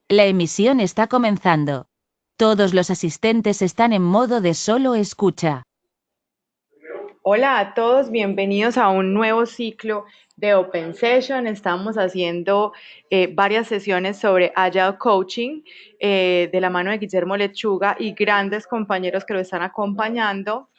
La emisión está comenzando. Todos los asistentes están en modo de solo escucha. Hola a todos, bienvenidos a un nuevo ciclo de Open Session. Estamos haciendo varias sesiones sobre Agile Coaching de la mano de Guillermo Lechuga y grandes compañeros que lo están acompañando.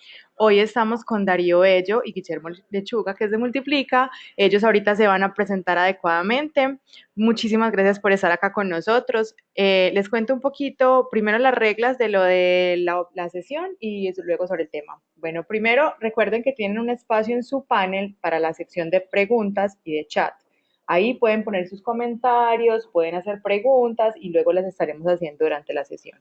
Hoy estamos con Darío Bello y Guillermo Lechuga, que es de Multiplica. Ellos ahorita se van a presentar adecuadamente. Muchísimas gracias por estar acá con nosotros. Les cuento un poquito, primero las reglas de lo de la sesión y luego sobre el tema. Bueno, primero recuerden que tienen un espacio en su panel para la sección de preguntas y de chat. Ahí pueden poner sus comentarios, pueden hacer preguntas y luego las estaremos haciendo durante la sesión.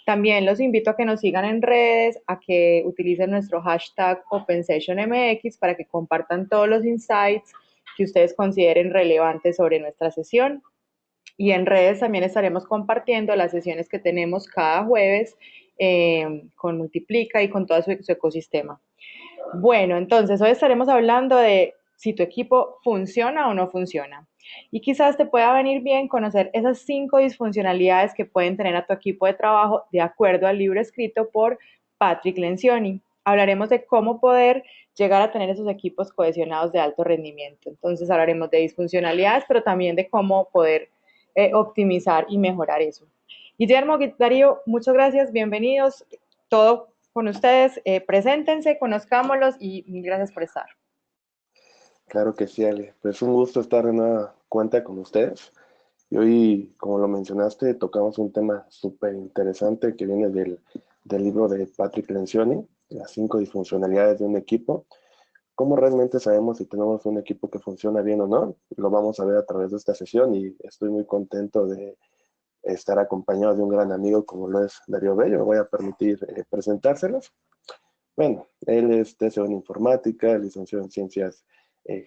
También los invito a que nos sigan en redes, a que utilicen nuestro hashtag OpenSessionMX para que compartan todos los insights que ustedes consideren relevantes sobre nuestra sesión. Y en redes también estaremos compartiendo las sesiones que tenemos cada jueves con Multiplica y con todo su ecosistema. Bueno, entonces hoy estaremos hablando de si tu equipo funciona o no funciona. Y quizás te pueda venir bien conocer esas 5 disfuncionalidades que pueden tener a tu equipo de trabajo de acuerdo al libro escrito por Patrick Lencioni. Hablaremos de cómo poder llegar a tener esos equipos cohesionados de alto rendimiento. Entonces hablaremos de disfuncionalidades, pero también de cómo poder optimizar y mejorar eso. Guillermo, Darío, muchas gracias, bienvenidos. Todo con ustedes, preséntense, conozcámoslos y mil gracias por estar. Claro que sí, Ale. Pues un gusto estar de nueva cuenta con ustedes. Y hoy, como lo mencionaste, tocamos un tema súper interesante que viene del libro de Patrick Lencioni, las 5 disfuncionalidades de un equipo. ¿Cómo realmente sabemos si tenemos un equipo que funciona bien o no? Lo vamos a ver a través de esta sesión y estoy muy contento de estar acompañado de un gran amigo como lo es Darío Bello. Me voy a permitir presentárselos. Bueno, él es TCO en informática, licenciado en ciencias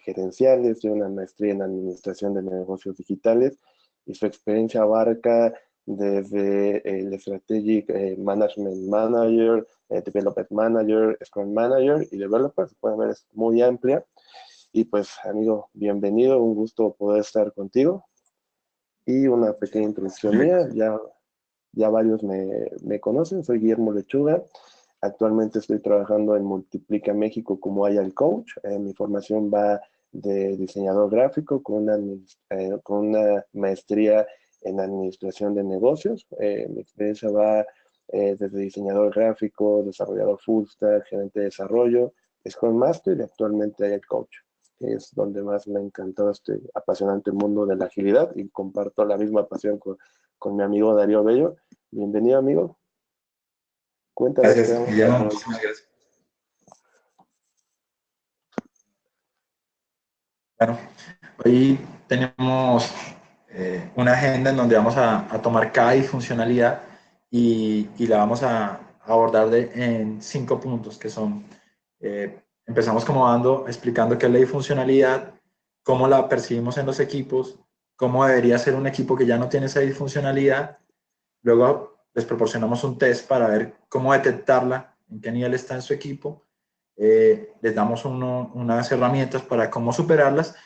gerenciales, tiene una maestría en administración de negocios digitales y su experiencia abarca desde el Strategic Management Manager, Development Manager, Scrum Manager y Developer. Se pueden ver, es muy amplia. Y pues, amigo, bienvenido, un gusto poder estar contigo. Y una pequeña introducción mía, ya varios me conocen, soy Guillermo Lechuga. Actualmente estoy trabajando en Multiplica México como Agile Coach. Mi formación va de diseñador gráfico con una maestría en administración de negocios. Mi experiencia va desde diseñador gráfico, desarrollador full stack, gerente de desarrollo, Scrum Master y actualmente Agile Coach, que es donde más me ha encantado este apasionante mundo de la agilidad y comparto la misma pasión con mi amigo Darío Bello. Bienvenido, amigo. Cuéntanos qué Gracias, vamos a Guillermo, hacer hoy. muchísimas gracias. Bueno, hoy tenemos una agenda en donde vamos a tomar cada disfuncionalidad y la vamos a abordar en 5 puntos que son, empezamos como explicando qué es la disfuncionalidad, cómo la percibimos en los equipos, cómo debería ser un equipo que ya no tiene esa disfuncionalidad. Luego les proporcionamos un test para ver cómo detectarla, en qué nivel está en su equipo. Les damos unas herramientas para cómo superarlas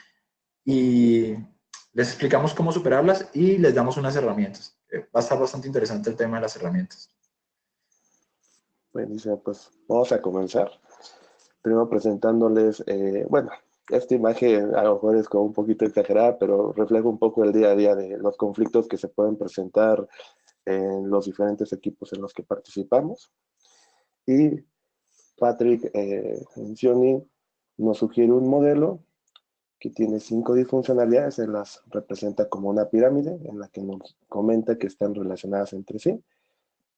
y les explicamos cómo superarlas y les damos unas herramientas. Va a estar bastante interesante el tema de las herramientas. Buenísimo, pues vamos a comenzar. Primero presentándoles, bueno, esta imagen a lo mejor es como un poquito exagerada, pero refleja un poco el día a día de los conflictos que se pueden presentar en los diferentes equipos en los que participamos. Y Patrick Lencioni nos sugiere un modelo que tiene 5 disfuncionalidades, él las representa como una pirámide en la que nos comenta que están relacionadas entre sí,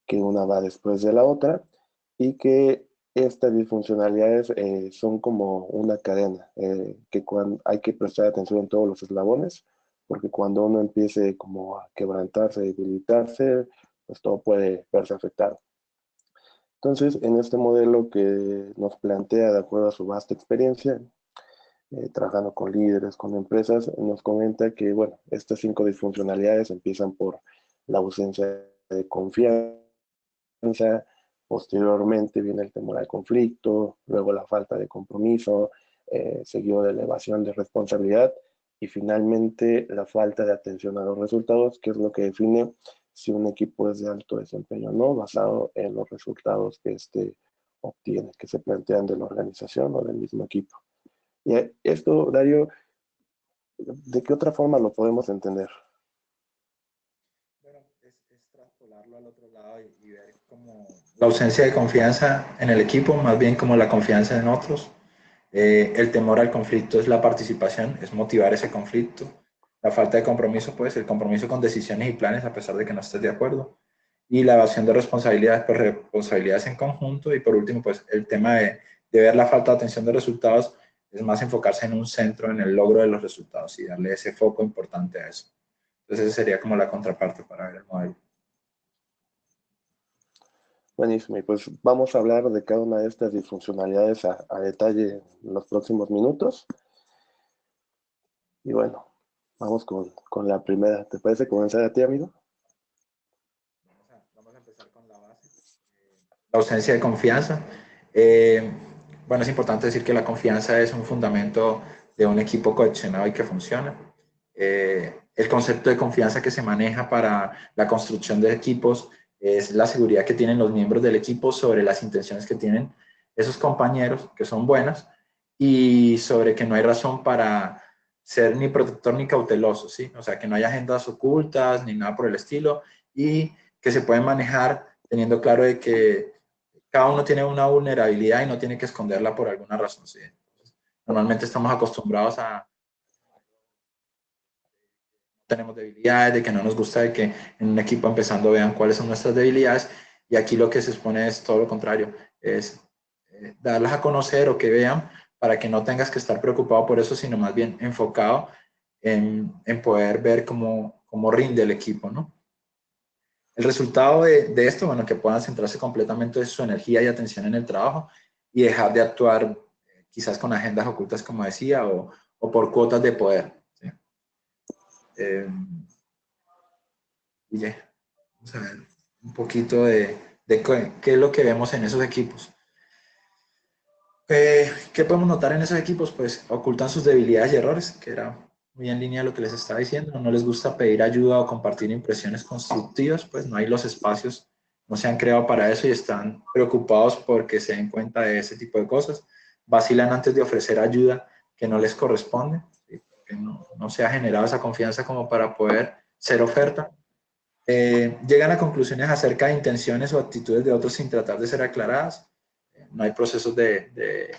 que una va después de la otra y que estas disfuncionalidades son como una cadena, que hay que prestar atención en todos los eslabones, porque cuando uno empiece como a quebrantarse, debilitarse, pues todo puede verse afectado. Entonces, en este modelo que nos plantea de acuerdo a su vasta experiencia, trabajando con líderes, con empresas, nos comenta que, bueno, estas 5 disfuncionalidades empiezan por la ausencia de confianza, posteriormente viene el temor al conflicto, luego la falta de compromiso, seguido de elevación de responsabilidad Y finalmente, la falta de atención a los resultados, que es lo que define si un equipo es de alto desempeño o no, basado en los resultados que éste obtiene, que se plantean de la organización o del mismo equipo. Y esto, Darío, ¿de qué otra forma lo podemos entender? Bueno, es traspolarlo al otro lado y ver como la ausencia de confianza en el equipo, más bien como la confianza en otros. El temor al conflicto es la participación, es motivar ese conflicto. La falta de compromiso, pues el compromiso con decisiones y planes a pesar de que no estés de acuerdo. Y la evasión de responsabilidades, pues responsabilidades en conjunto. Y por último, pues el tema de ver la falta de atención de resultados es más enfocarse en un centro, en el logro de los resultados y darle ese foco importante a eso. Entonces, esa sería como la contraparte para ver el modelo. Buenísimo, y pues vamos a hablar de cada una de estas disfuncionalidades a detalle en los próximos minutos. Y bueno, vamos con la primera. ¿Te parece comenzar a ti, amigo? Vamos a empezar con la base. La ausencia de confianza. Bueno, es importante decir que la confianza es un fundamento de un equipo cohesionado y que funciona. El concepto de confianza que se maneja para la construcción de equipos es la seguridad que tienen los miembros del equipo sobre las intenciones que tienen esos compañeros, que son buenas, y sobre que no hay razón para ser ni protector ni cauteloso, ¿sí? O sea, que no haya agendas ocultas ni nada por el estilo, y que se pueden manejar teniendo claro de que cada uno tiene una vulnerabilidad y no tiene que esconderla por alguna razón, ¿sí? Normalmente estamos acostumbrados a tenemos debilidades, de que no nos gusta de que en un equipo empezando vean cuáles son nuestras debilidades, y aquí lo que se expone es todo lo contrario, es darlas a conocer o que vean para que no tengas que estar preocupado por eso, sino más bien enfocado en poder ver cómo rinde el equipo, ¿no? El resultado de esto, bueno, que puedan centrarse completamente en su energía y atención en el trabajo y dejar de actuar quizás con agendas ocultas, como decía, o por cuotas de poder, ¿sí? Eh, y ya, vamos a ver un poquito de qué es lo que vemos en esos equipos. ¿Qué podemos notar en esos equipos? Pues ocultan sus debilidades y errores, que era muy en línea de lo que les estaba diciendo. No les gusta pedir ayuda o compartir impresiones constructivas, pues no hay los espacios, no se han creado para eso y están preocupados porque se den cuenta de ese tipo de cosas. Vacilan antes de ofrecer ayuda que no les corresponde, ¿sí? Porque no se ha generado esa confianza como para poder ser oferta. Llegan a conclusiones acerca de intenciones o actitudes de otros sin tratar de ser aclaradas. No hay procesos de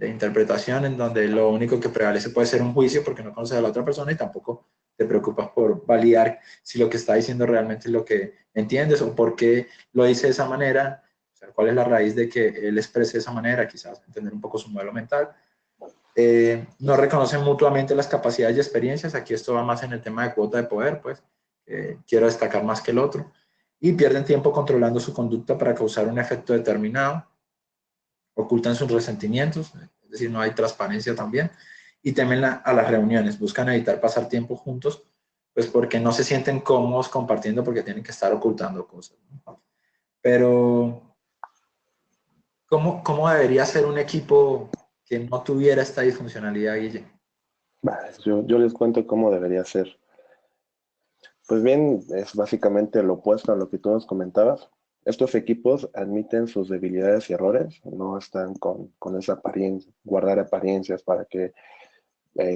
interpretación en donde lo único que prevalece puede ser un juicio porque no conoces a la otra persona y tampoco te preocupas por validar si lo que está diciendo realmente es lo que entiendes o por qué lo dice de esa manera, o sea, cuál es la raíz de que él exprese de esa manera, quizás entender un poco su modelo mental. No reconocen mutuamente las capacidades y experiencias, aquí esto va más en el tema de cuota de poder, pues quiero destacar más que el otro, y pierden tiempo controlando su conducta para causar un efecto determinado, ocultan sus resentimientos, es decir, no hay transparencia también, y temen a las reuniones, buscan evitar pasar tiempo juntos, pues porque no se sienten cómodos compartiendo porque tienen que estar ocultando cosas, ¿no? Pero, ¿cómo debería ser un equipo que no tuviera esta disfuncionalidad, Guille? Yo les cuento cómo debería ser. Pues bien, es básicamente lo opuesto a lo que tú nos comentabas. Estos equipos admiten sus debilidades y errores, no están con esa apariencia, guardar apariencias para que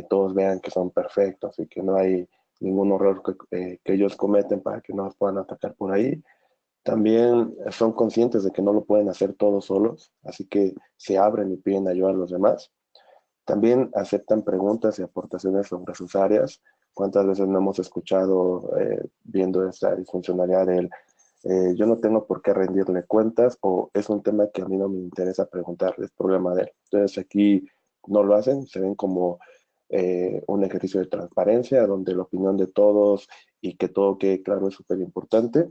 todos vean que son perfectos y que no hay ningún error que ellos cometen para que no los puedan atacar por ahí. También son conscientes de que no lo pueden hacer todos solos, así que se abren y piden ayuda a los demás. También aceptan preguntas y aportaciones sobre sus áreas. ¿Cuántas veces no hemos escuchado viendo esta disfuncionalidad del yo no tengo por qué rendirle cuentas o es un tema que a mí no me interesa preguntarle, es problema de él? Entonces aquí no lo hacen, se ven como un ejercicio de transparencia donde la opinión de todos y que todo quede claro es súper importante.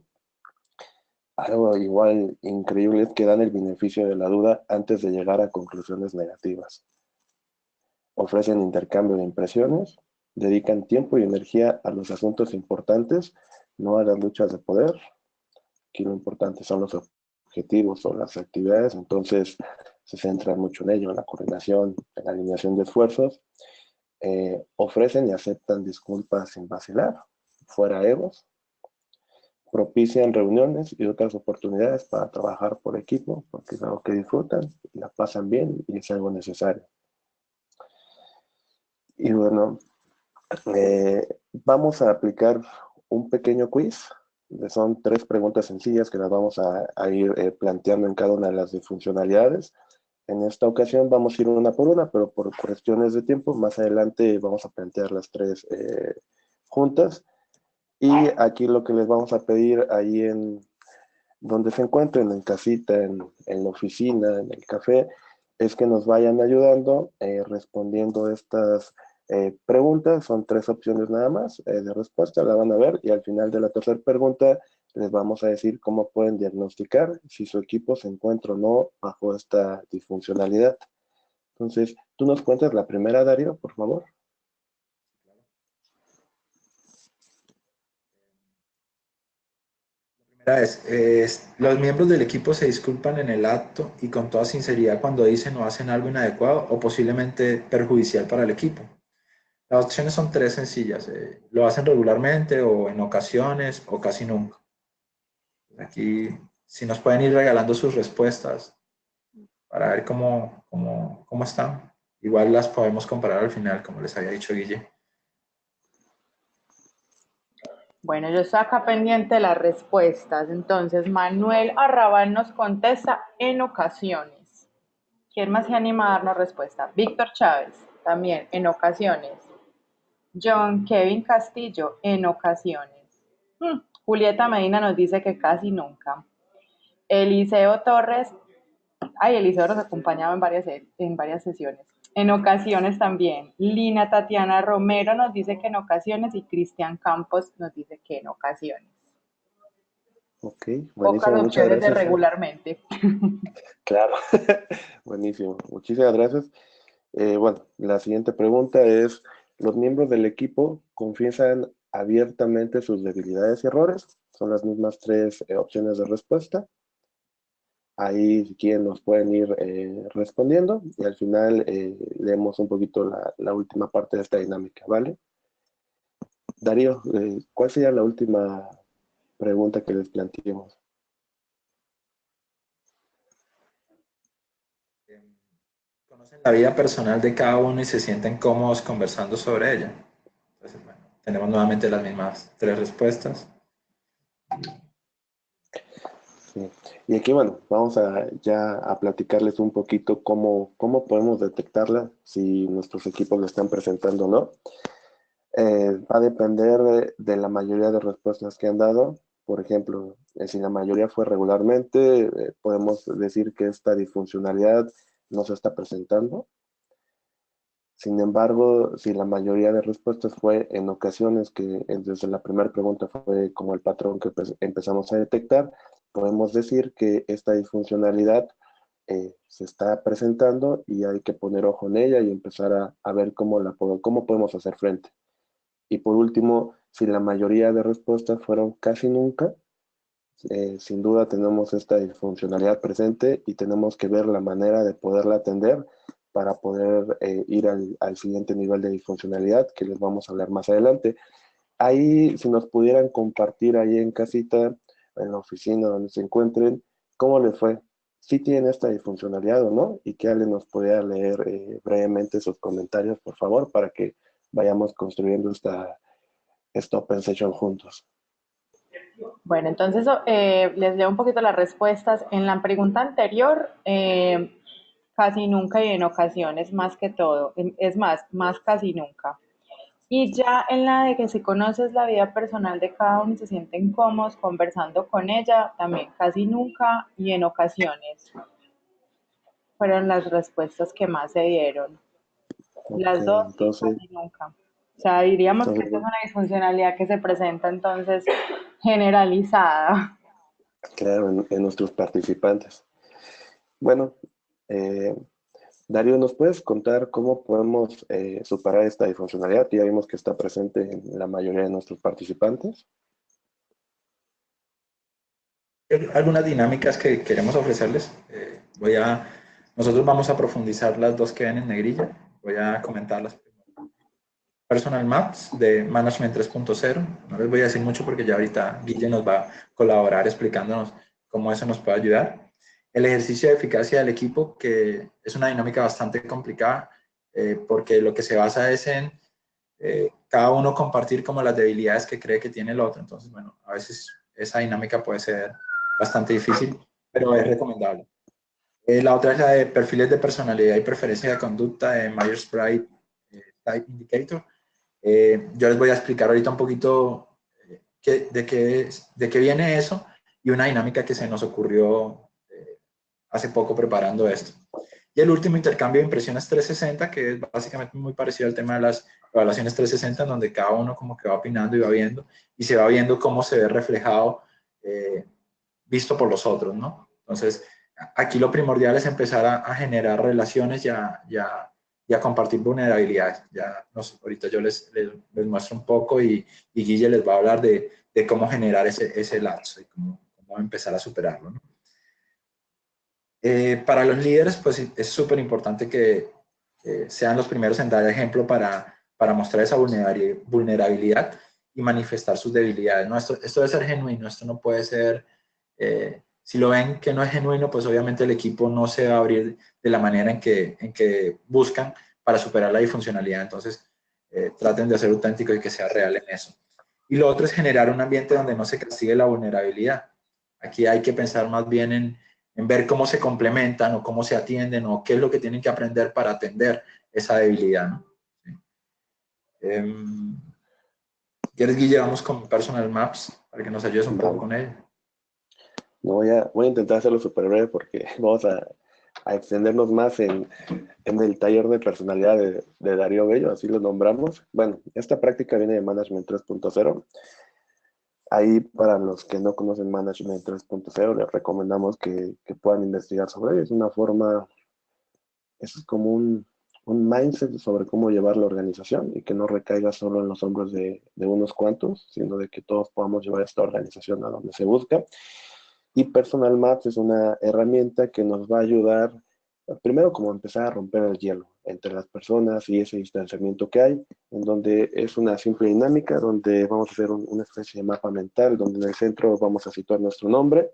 Algo igual increíble es que dan el beneficio de la duda antes de llegar a conclusiones negativas. Ofrecen intercambio de impresiones, dedican tiempo y energía a los asuntos importantes, no a las luchas de poder. Aquí lo importante son los objetivos o las actividades, entonces se centran mucho en ello, en la coordinación, en la alineación de esfuerzos. ofrecen y aceptan disculpas sin vacilar, fuera egos, propician reuniones y otras oportunidades para trabajar por equipo, porque es algo que disfrutan, la pasan bien y es algo necesario. Y bueno, vamos a aplicar un pequeño quiz. Son 3 preguntas sencillas que las vamos a ir planteando en cada una de las disfuncionalidades. En esta ocasión vamos a ir una por una, pero por cuestiones de tiempo, más adelante vamos a plantear las 3 juntas. Y aquí lo que les vamos a pedir ahí en donde se encuentren, en casita, en la oficina, en el café, es que nos vayan ayudando respondiendo estas preguntas. Son 3 opciones nada más de respuesta, la van a ver, y al final de la tercera pregunta les vamos a decir cómo pueden diagnosticar si su equipo se encuentra o no bajo esta disfuncionalidad. Entonces, ¿tú nos cuentas la primera, Darío, por favor? Los miembros del equipo se disculpan en el acto y con toda sinceridad cuando dicen o hacen algo inadecuado o posiblemente perjudicial para el equipo. Las opciones son 3 sencillas. Lo hacen regularmente o en ocasiones o casi nunca. Aquí, si nos pueden ir regalando sus respuestas para ver cómo están. Igual las podemos comparar al final, como les había dicho Guille. Bueno, yo estoy acá pendiente de las respuestas. Entonces, Manuel Arrabal nos contesta en ocasiones. ¿Quién más se anima a darnos respuesta? Víctor Chávez, también, en ocasiones. John Kevin Castillo, en ocasiones. Julieta Medina nos dice que casi nunca. Eliseo Torres, Eliseo nos acompañaba en varias sesiones. En ocasiones también. Lina Tatiana Romero nos dice que en ocasiones y Cristian Campos nos dice que en ocasiones. Ok, Pocas buenísimo, muchas opciones de gracias. regularmente. Claro, buenísimo, muchísimas gracias. Bueno, la siguiente pregunta es, ¿los miembros del equipo confiesan abiertamente sus debilidades y errores? Son las mismas 3 opciones de respuesta. Ahí, si quieren, nos pueden ir respondiendo y al final leemos un poquito la última parte de esta dinámica, ¿vale? Darío, ¿cuál sería la última pregunta que les planteemos? Conocen la vida personal de cada uno y se sienten cómodos conversando sobre ella. Entonces, bueno, tenemos nuevamente las mismas 3 respuestas. Sí. Y aquí, bueno, vamos ya a platicarles un poquito cómo podemos detectarla, si nuestros equipos lo están presentando o no. Va a depender de la mayoría de respuestas que han dado. Por ejemplo, si la mayoría fue regularmente, podemos decir que esta disfuncionalidad no se está presentando. Sin embargo, si la mayoría de respuestas fue en ocasiones, que desde la primera pregunta fue como el patrón que empezamos a detectar, podemos decir que esta disfuncionalidad se está presentando y hay que poner ojo en ella y empezar a ver cómo podemos hacer frente. Y por último, si la mayoría de respuestas fueron casi nunca, sin duda tenemos esta disfuncionalidad presente y tenemos que ver la manera de poderla atender para poder ir al siguiente nivel de disfuncionalidad que les vamos a hablar más adelante. Ahí, si nos pudieran compartir ahí en casita, en la oficina donde se encuentren, ¿cómo les fue? ¿Sí tienen esta disfuncionalidad o no? Y que Ale nos pudiera leer brevemente sus comentarios, por favor, para que vayamos construyendo esta Open Session juntos. Bueno, entonces les leo un poquito las respuestas. En la pregunta anterior, casi nunca y en ocasiones más que todo. Es más casi nunca. Y ya en la de que si conoces la vida personal de cada uno y se sienten cómodos conversando con ella, también casi nunca y en ocasiones. Fueron las respuestas que más se dieron. Las dos y Entonces, casi nunca. O sea, diríamos que esta es una disfuncionalidad que se presenta entonces generalizada. claro, en nuestros participantes. Bueno, Darío, ¿nos puedes contar cómo podemos superar esta disfuncionalidad? Ya vimos que está presente en la mayoría de nuestros participantes. Algunas dinámicas que queremos ofrecerles. Nosotros vamos a profundizar las 2 que ven en negrilla. Voy a comentarlas primero. Personal Maps de Management 3.0. No les voy a decir mucho porque ya ahorita Guille nos va a colaborar explicándonos cómo eso nos puede ayudar. El ejercicio de eficacia del equipo, que es una dinámica bastante complicada, porque lo que se basa es en cada uno compartir como las debilidades que cree que tiene el otro. Entonces, bueno, a veces esa dinámica puede ser bastante difícil, pero es recomendable. La otra es la de perfiles de personalidad y preferencia de conducta de Myers-Briggs Type Indicator. Yo les voy a explicar ahorita un poquito de qué viene eso y una dinámica que se nos ocurrió hace poco preparando esto. Y el último, intercambio de impresiones 360, que es básicamente muy parecido al tema de las evaluaciones 360, en donde cada uno como que va opinando y va viendo, y se va viendo cómo se ve reflejado, visto por los otros, ¿no? Entonces, aquí lo primordial es empezar a generar relaciones y a compartir vulnerabilidades. Ahorita yo les muestro un poco y Guille les va a hablar de cómo generar ese lazo y cómo empezar a superarlo, ¿no? Para los líderes, pues es súper importante que sean los primeros en dar ejemplo para mostrar esa vulnerabilidad y manifestar sus debilidades. ¿No? Esto debe ser genuino, esto no puede ser, si lo ven que no es genuino, pues obviamente el equipo no se va a abrir de la manera en que buscan para superar la disfuncionalidad. Entonces, traten de ser auténticos y que sea real en eso. Y lo otro es generar un ambiente donde no se castigue la vulnerabilidad. Aquí hay que pensar más bien en ver cómo se complementan o cómo se atienden o qué es lo que tienen que aprender para atender esa debilidad, ¿no? Sí. ¿Quieres, Guille? Vamos con Personal Maps para que nos ayudes un poco con él. No, voy a intentar hacerlo súper breve porque vamos a extendernos más en el taller de personalidad de Darío Bello, así lo nombramos. Bueno, esta práctica viene de Management 3.0. Ahí, para los que no conocen Management 3.0, les recomendamos que puedan investigar sobre ello. Es una forma, es como un mindset sobre cómo llevar la organización y que no recaiga solo en los hombros de unos cuantos, sino de que todos podamos llevar esta organización a donde se busca. Y Personal Maps es una herramienta que nos va a ayudar, primero, como empezar a romper el hielo entre las personas y ese distanciamiento que hay, en donde es una simple dinámica, donde vamos a hacer una especie de mapa mental, donde en el centro vamos a situar nuestro nombre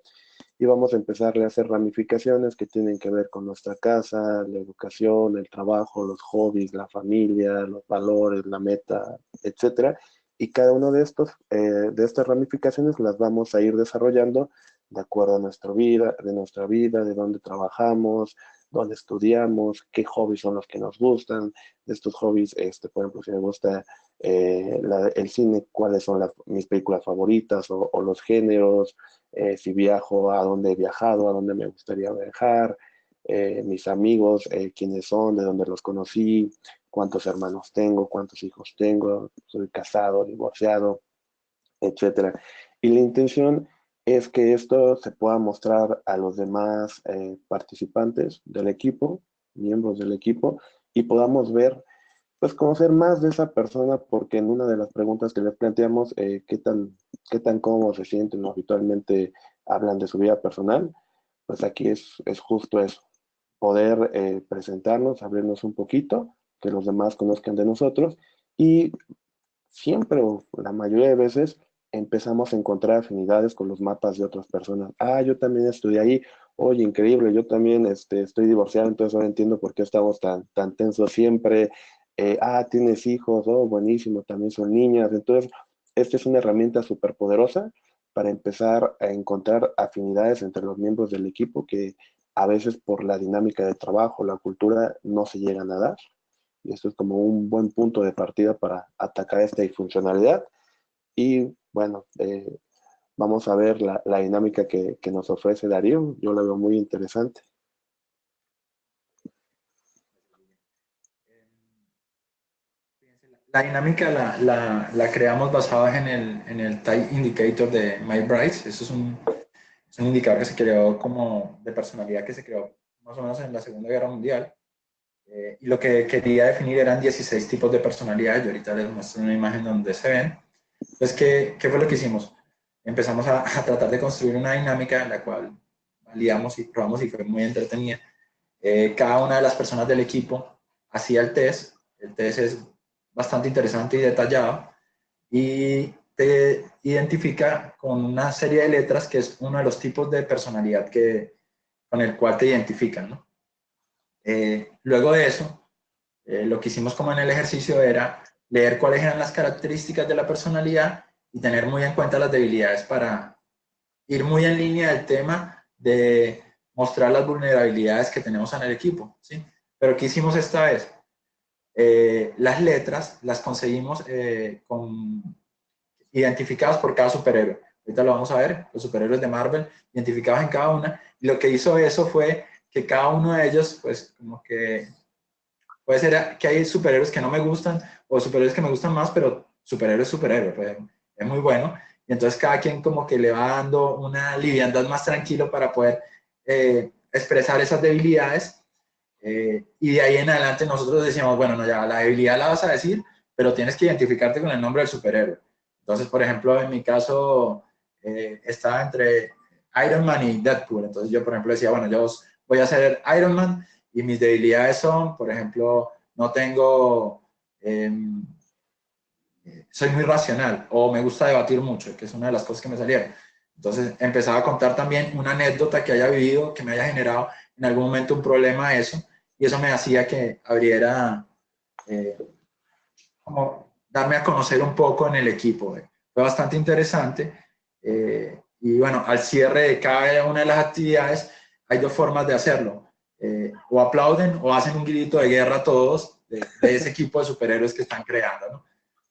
y vamos a empezar a hacer ramificaciones que tienen que ver con nuestra casa, la educación, el trabajo, los hobbies, la familia, los valores, la meta, etcétera. Y cada uno de estas ramificaciones las vamos a ir desarrollando de acuerdo a nuestra vida, de dónde trabajamos, dónde estudiamos, qué hobbies son los que nos gustan. De estos hobbies, por ejemplo, si me gusta el cine, cuáles son mis películas favoritas o los géneros, si viajo, a dónde he viajado, a dónde me gustaría viajar, mis amigos, quiénes son, de dónde los conocí, cuántos hermanos tengo, cuántos hijos tengo, soy casado, divorciado, etcétera. Y la intención es que esto se pueda mostrar a los demás participantes del equipo, miembros del equipo, y podamos ver, pues conocer más de esa persona, porque en una de las preguntas que les planteamos, qué tan cómodo se sienten o habitualmente hablan de su vida personal, pues aquí es justo eso, poder presentarnos, abrirnos un poquito, que los demás conozcan de nosotros y siempre o la mayoría de veces empezamos a encontrar afinidades con los mapas de otras personas. Ah, yo también estudié ahí. Oye, increíble, yo también estoy divorciado, entonces ahora entiendo por qué estamos tan tensos siempre. Tienes hijos, oh, buenísimo, también son niñas. Entonces, esta es una herramienta súper poderosa para empezar a encontrar afinidades entre los miembros del equipo que a veces por la dinámica de trabajo, la cultura, no se llegan a dar. Y esto es como un buen punto de partida para atacar esta disfuncionalidad. Y bueno, vamos a ver la dinámica que nos ofrece Darío. Yo la veo muy interesante. La dinámica la creamos basados en el Type Indicator de Myers-Briggs. Eso es un indicador que se creó como de personalidad, que se creó más o menos en la Segunda Guerra Mundial. Y lo que quería definir eran 16 tipos de personalidad. Yo ahorita les muestro una imagen donde se ven. Entonces, ¿qué fue lo que hicimos? Empezamos a tratar de construir una dinámica en la cual validamos y probamos y fue muy entretenida. Cada una de las personas del equipo hacía el test. El test es bastante interesante y detallado, y te identifica con una serie de letras que es uno de los tipos de personalidad con el cual te identifican, ¿no? Luego de eso, lo que hicimos como en el ejercicio era leer cuáles eran las características de la personalidad y tener muy en cuenta las debilidades para ir muy en línea del tema de mostrar las vulnerabilidades que tenemos en el equipo, ¿sí? Pero ¿qué hicimos esta vez? Las letras las conseguimos identificadas por cada superhéroe. Ahorita lo vamos a ver, los superhéroes de Marvel, identificados en cada una. Y lo que hizo eso fue que cada uno de ellos, pues como que puede ser que hay superhéroes que no me gustan o superhéroes que me gustan más, pero superhéroe es superhéroe, pues es muy bueno. Y entonces cada quien como que le va dando una liviandad más tranquilo para poder expresar esas debilidades. Y de ahí en adelante nosotros decíamos, bueno, no, ya la debilidad la vas a decir, pero tienes que identificarte con el nombre del superhéroe. Entonces, por ejemplo, en mi caso estaba entre Iron Man y Deadpool. Entonces yo, por ejemplo, decía, bueno, yo voy a ser Iron Man y mis debilidades son, por ejemplo, no tengo, soy muy racional o me gusta debatir mucho, que es una de las cosas que me salieron. Entonces empezaba a contar también una anécdota que haya vivido, que me haya generado en algún momento un problema a eso, y eso me hacía que abriera, como darme a conocer un poco en el equipo. Fue bastante interesante. Y bueno, al cierre de cada una de las actividades hay dos formas de hacerlo. O aplauden o hacen un grito de guerra a todos de ese equipo de superhéroes que están creando, ¿no?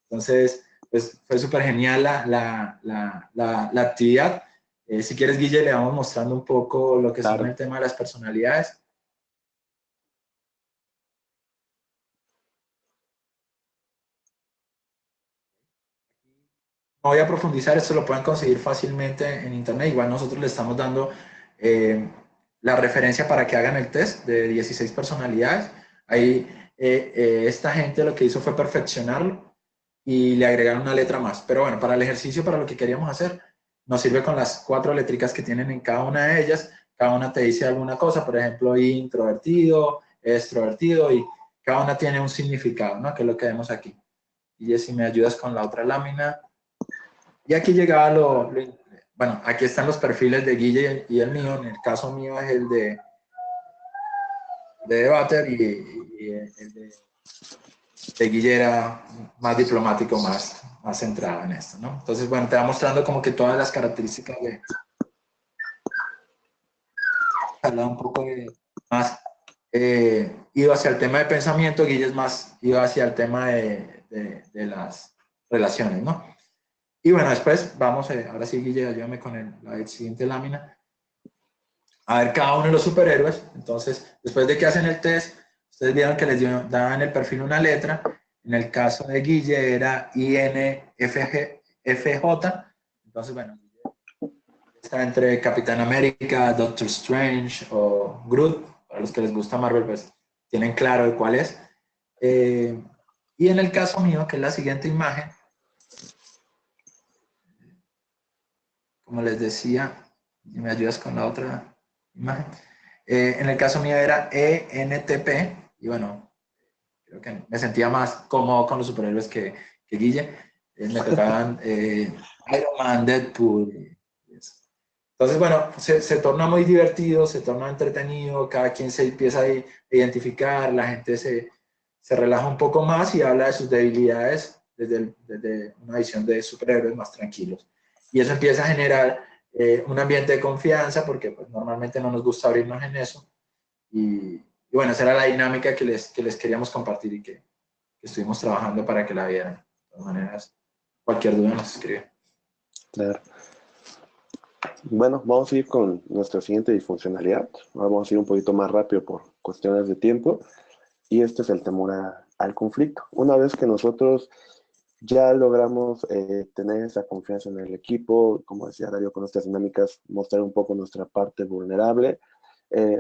Entonces, pues fue súper genial la actividad. Si quieres, Guille, le vamos mostrando un poco lo que son el Claro. tema de las personalidades. No voy a profundizar, esto lo pueden conseguir fácilmente en internet. Igual nosotros le estamos dando eh, la referencia para que hagan el test de 16 personalidades. Ahí esta gente lo que hizo fue perfeccionarlo y le agregaron una letra más. Pero bueno, para el ejercicio, para lo que queríamos hacer, nos sirve con las 4 letricas que tienen en cada una de ellas. Cada una te dice alguna cosa, por ejemplo, introvertido, extrovertido, y cada una tiene un significado, ¿no? Que es lo que vemos aquí. Y si me ayudas con la otra lámina. Y aquí llegaba bueno, aquí están los perfiles de Guille y el mío. En el caso mío es el de Debater y el de Guille era más diplomático, más centrado en esto, ¿no? Entonces, bueno, te va mostrando como que todas las características de hablar un poco más ido hacia el tema de pensamiento, Guille es más ido hacia el tema de las relaciones, ¿no? Y bueno, después vamos, ahora sí, Guille, ayúdame con la siguiente lámina. A ver cada uno de los superhéroes. Entonces, después de que hacen el test, ustedes vieron que les daban el perfil una letra. En el caso de Guille era INFJ. Entonces, bueno, está entre Capitán América, Doctor Strange o Groot. Para los que les gusta Marvel, pues tienen claro de cuál es. Y en el caso mío, que es la siguiente imagen, como les decía, y me ayudas con la otra imagen. En el caso mío era ENTP, y bueno, creo que me sentía más cómodo con los superhéroes que Guille. Me tocaban Iron Man, Deadpool. Y eso. Entonces, bueno, se torna muy divertido, se torna entretenido, cada quien se empieza a identificar, la gente se relaja un poco más y habla de sus debilidades desde una visión de superhéroes más tranquilos. Y eso empieza a generar un ambiente de confianza, porque pues, normalmente no nos gusta abrirnos en eso. Y bueno, esa era la dinámica que les queríamos compartir y que estuvimos trabajando para que la vieran. De todas maneras, cualquier duda nos escribe. Claro. Bueno, vamos a ir con nuestra siguiente funcionalidad. Vamos a ir un poquito más rápido por cuestiones de tiempo. Y este es el temor al conflicto. Una vez que nosotros ya logramos tener esa confianza en el equipo, como decía Darío, con nuestras dinámicas, mostrar un poco nuestra parte vulnerable,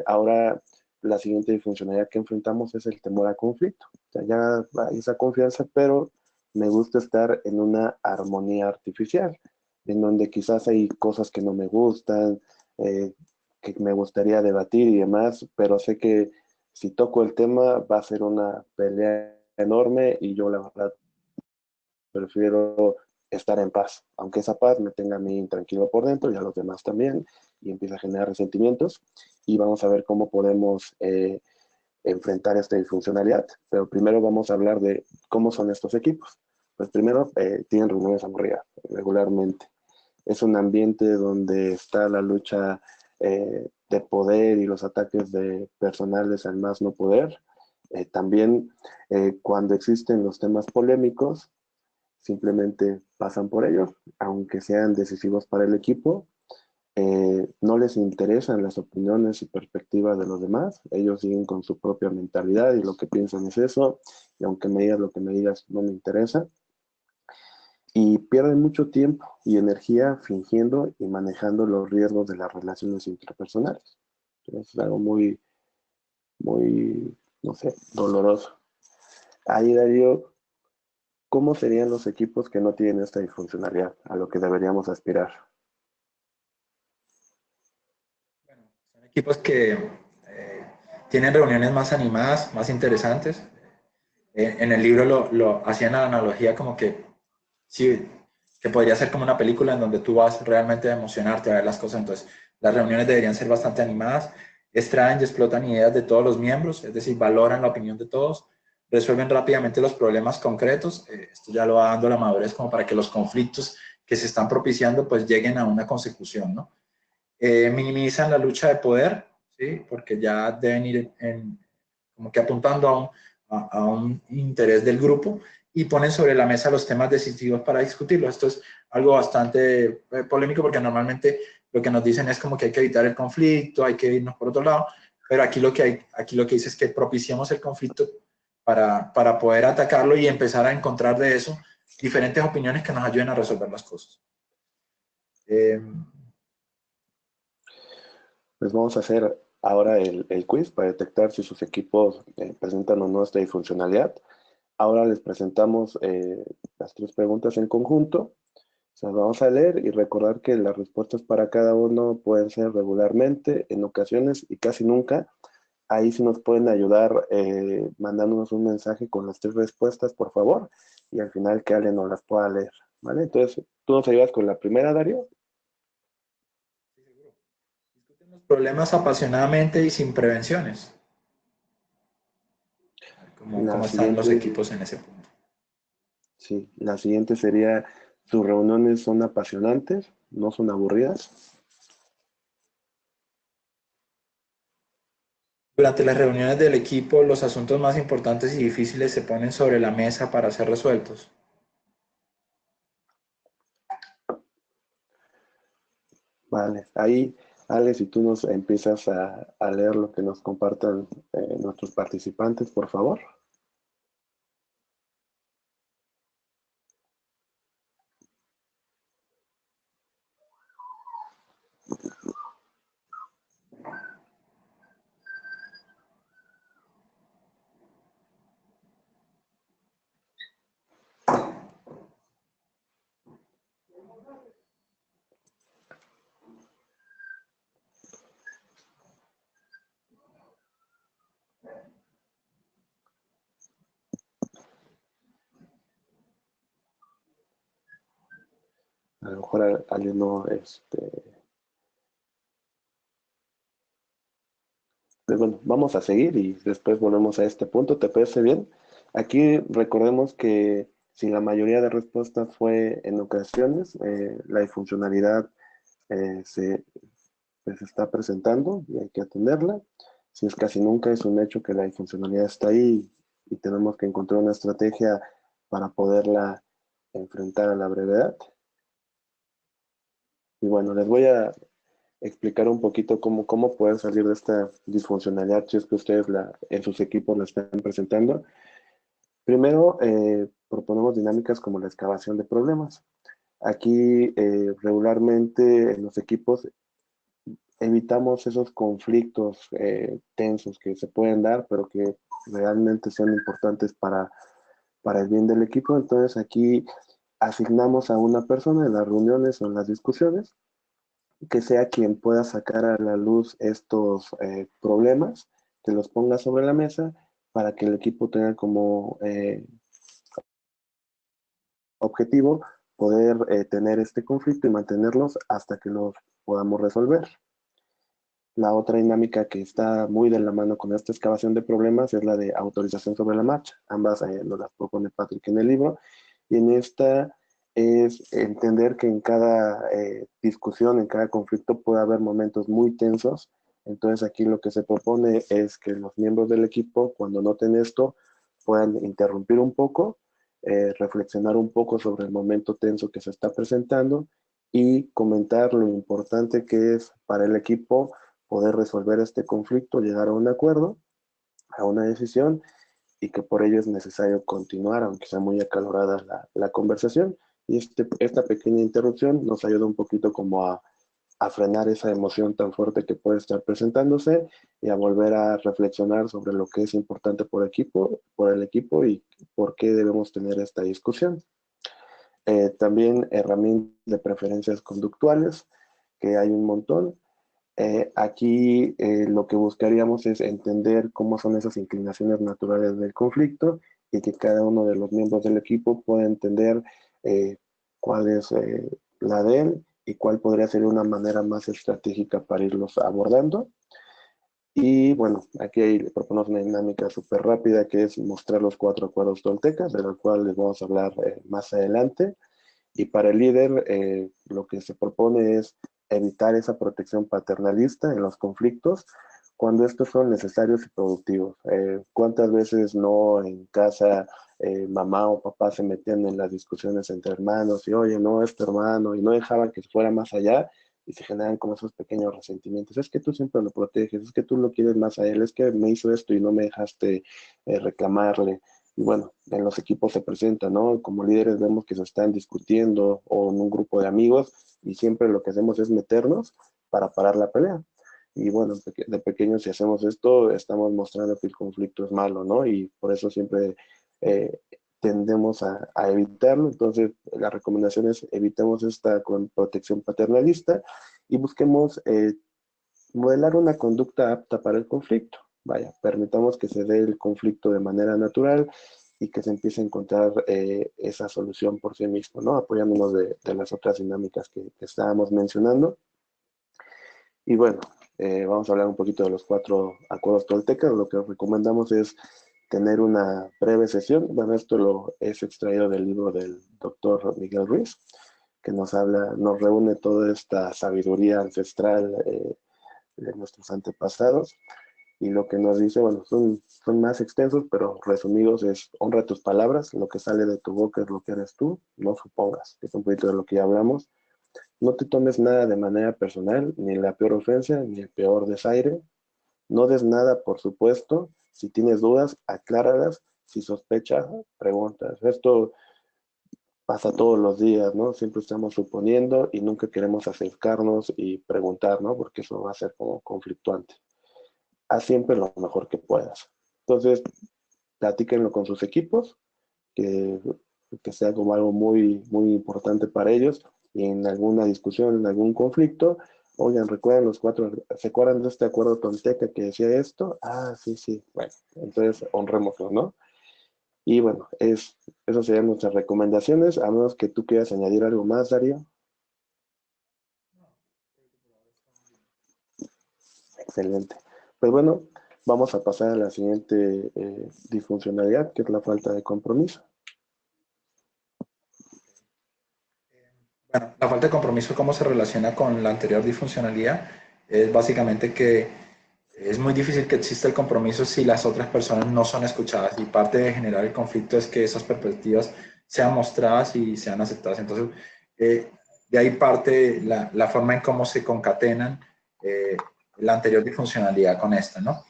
ahora la siguiente funcionalidad que enfrentamos es el temor al conflicto. O sea, ya hay esa confianza, pero me gusta estar en una armonía artificial, en donde quizás hay cosas que no me gustan, eh, que me gustaría debatir y demás, pero sé que si toco el tema va a ser una pelea enorme y yo la verdad prefiero estar en paz, aunque esa paz me tenga a mí intranquilo por dentro y a los demás también, y empieza a generar resentimientos, y vamos a ver cómo podemos enfrentar esta disfuncionalidad. Pero primero vamos a hablar de cómo son estos equipos. Pues primero tienen reuniones aburridas regularmente. Es un ambiente donde está la lucha de poder y los ataques de personales al más no poder. También cuando existen los temas polémicos, simplemente pasan por ello, aunque sean decisivos para el equipo. No les interesan las opiniones y perspectivas de los demás, ellos siguen con su propia mentalidad y lo que piensan es eso, y aunque me digas lo que me digas, no me interesa. Y pierden mucho tiempo y energía fingiendo y manejando los riesgos de las relaciones interpersonales. Es algo muy, muy, no sé, doloroso. Ahí, Darío, ¿cómo serían los equipos que no tienen esta disfuncionalidad a lo que deberíamos aspirar? Bueno, son equipos que tienen reuniones más animadas, más interesantes. En el libro lo hacían la analogía como que sí, que podría ser como una película en donde tú vas realmente a emocionarte a ver las cosas. Entonces, las reuniones deberían ser bastante animadas, extraen y explotan ideas de todos los miembros, es decir, valoran la opinión de todos, resuelven rápidamente los problemas concretos. Esto ya lo va dando la madurez como para que los conflictos que se están propiciando pues lleguen a una consecución, ¿no? Minimizan la lucha de poder, ¿sí? Porque ya deben ir como que apuntando a un interés del grupo y ponen sobre la mesa los temas decisivos para discutirlo. Esto es algo bastante polémico porque normalmente lo que nos dicen es como que hay que evitar el conflicto, hay que irnos por otro lado, pero aquí aquí lo que dice es que propiciemos el conflicto para poder atacarlo y empezar a encontrar de eso diferentes opiniones que nos ayuden a resolver las cosas. Pues vamos a hacer ahora el quiz para detectar si sus equipos presentan o no esta disfuncionalidad. Ahora les presentamos las tres preguntas en conjunto. Se las vamos a leer y recordar que las respuestas para cada uno pueden ser regularmente, en ocasiones y casi nunca. Ahí sí nos pueden ayudar mandándonos un mensaje con las tres respuestas, por favor, y al final que alguien nos las pueda leer, ¿vale? Entonces, ¿tú nos ayudas con la primera, Darío? Discuten los problemas apasionadamente y sin prevenciones. La Cómo están los siguiente, equipos en ese punto. sí, la siguiente sería, ¿sus reuniones son apasionantes? ¿No son aburridas? Durante las reuniones del equipo, los asuntos más importantes y difíciles se ponen sobre la mesa para ser resueltos. Vale, ahí, Alex, si tú nos empiezas a leer lo que nos compartan nuestros participantes, por favor. A lo mejor alguien no, pues bueno, vamos a seguir y después volvemos a este punto, ¿te parece bien? Aquí recordemos que si la mayoría de respuestas fue en ocasiones, la disfuncionalidad se pues, está presentando y hay que atenderla. Si es casi nunca, es un hecho que la disfuncionalidad está ahí y tenemos que encontrar una estrategia para poderla enfrentar a la brevedad. Y bueno, les voy a explicar un poquito cómo poder salir de esta disfuncionalidad si es que ustedes en sus equipos la están presentando. Primero, proponemos dinámicas como la excavación de problemas. Aquí regularmente en los equipos evitamos esos conflictos tensos que se pueden dar, pero que realmente son importantes para el bien del equipo. Entonces aquí asignamos a una persona en las reuniones o en las discusiones que sea quien pueda sacar a la luz estos problemas, que los ponga sobre la mesa para que el equipo tenga como objetivo poder tener este conflicto y mantenerlos hasta que los podamos resolver. La otra dinámica que está muy de la mano con esta excavación de problemas es la de autorización sobre la marcha. Ambas nos las propone Patrick en el libro. Y en esta es entender que en cada discusión, en cada conflicto puede haber momentos muy tensos. Entonces aquí lo que se propone es que los miembros del equipo, cuando noten esto, puedan interrumpir un poco, reflexionar un poco sobre el momento tenso que se está presentando y comentar lo importante que es para el equipo poder resolver este conflicto, llegar a un acuerdo, a una decisión, y que por ello es necesario continuar, aunque sea muy acalorada la conversación. Y esta pequeña interrupción nos ayuda un poquito como a frenar esa emoción tan fuerte que puede estar presentándose y a volver a reflexionar sobre lo que es importante por el equipo y por qué debemos tener esta discusión. También herramientas de preferencias conductuales, que hay un montón. Aquí lo que buscaríamos es entender cómo son esas inclinaciones naturales del conflicto y que cada uno de los miembros del equipo pueda entender cuál es la de él y cuál podría ser una manera más estratégica para irlos abordando. Y bueno, aquí proponemos una dinámica súper rápida que es mostrar los 4 acuerdos toltecas, de los cuales les vamos a hablar más adelante. Y para el líder, lo que se propone es evitar esa protección paternalista en los conflictos cuando estos son necesarios y productivos. ¿Cuántas veces no en casa mamá o papá se metían en las discusiones entre hermanos y oye, no, es tu hermano, y no dejaban que fuera más allá y se generan como esos pequeños resentimientos? Es que tú siempre lo proteges, es que tú lo quieres más a él, es que me hizo esto y no me dejaste reclamarle. Y bueno, en los equipos se presenta, ¿no? Como líderes vemos que se están discutiendo o en un grupo de amigos y siempre lo que hacemos es meternos para parar la pelea. Y bueno, de pequeños si hacemos esto, estamos mostrando que el conflicto es malo, ¿no? Y por eso siempre tendemos a evitarlo. Entonces, la recomendación es evitemos esta con protección paternalista y busquemos modelar una conducta apta para el conflicto. Vaya, permitamos que se dé el conflicto de manera natural y que se empiece a encontrar esa solución por sí mismo, ¿no? Apoyándonos de las otras dinámicas que estábamos mencionando. Y bueno, vamos a hablar un poquito de los 4 acuerdos toltecas. Lo que recomendamos es tener una breve sesión. Bueno, esto lo es extraído del libro del doctor Miguel Ruiz, que nos reúne toda esta sabiduría ancestral de nuestros antepasados. Y lo que nos dice, bueno, son más extensos, pero resumidos es: honra tus palabras, lo que sale de tu boca es lo que eres tú, no supongas, que es un poquito de lo que ya hablamos. No te tomes nada de manera personal, ni la peor ofensa, ni el peor desaire. No des nada por supuesto. Si tienes dudas, acláralas. Si sospechas, preguntas. Esto pasa todos los días, ¿no? Siempre estamos suponiendo y nunca queremos acercarnos y preguntar, ¿no? Porque eso va a ser como conflictuante. Haz siempre lo mejor que puedas. Entonces, platíquenlo con sus equipos, que, que sea como algo muy, muy importante para ellos. Y en alguna discusión, en algún conflicto, oigan, recuerden los 4, ¿se acuerdan de este acuerdo tolteca que decía esto? Ah, sí, sí. Bueno, entonces honrémoslo, ¿no? Y bueno, esas serían nuestras recomendaciones, a menos que tú quieras añadir algo más, Darío. Excelente. Pues bueno, vamos a pasar a la siguiente disfuncionalidad, que es la falta de compromiso. Bueno, la falta de compromiso, ¿cómo se relaciona con la anterior disfuncionalidad? Es básicamente que es muy difícil que exista el compromiso si las otras personas no son escuchadas, y parte de generar el conflicto es que esas perspectivas sean mostradas y sean aceptadas. Entonces, de ahí parte la forma en cómo se concatenan la anterior disfuncionalidad con esta, ¿no?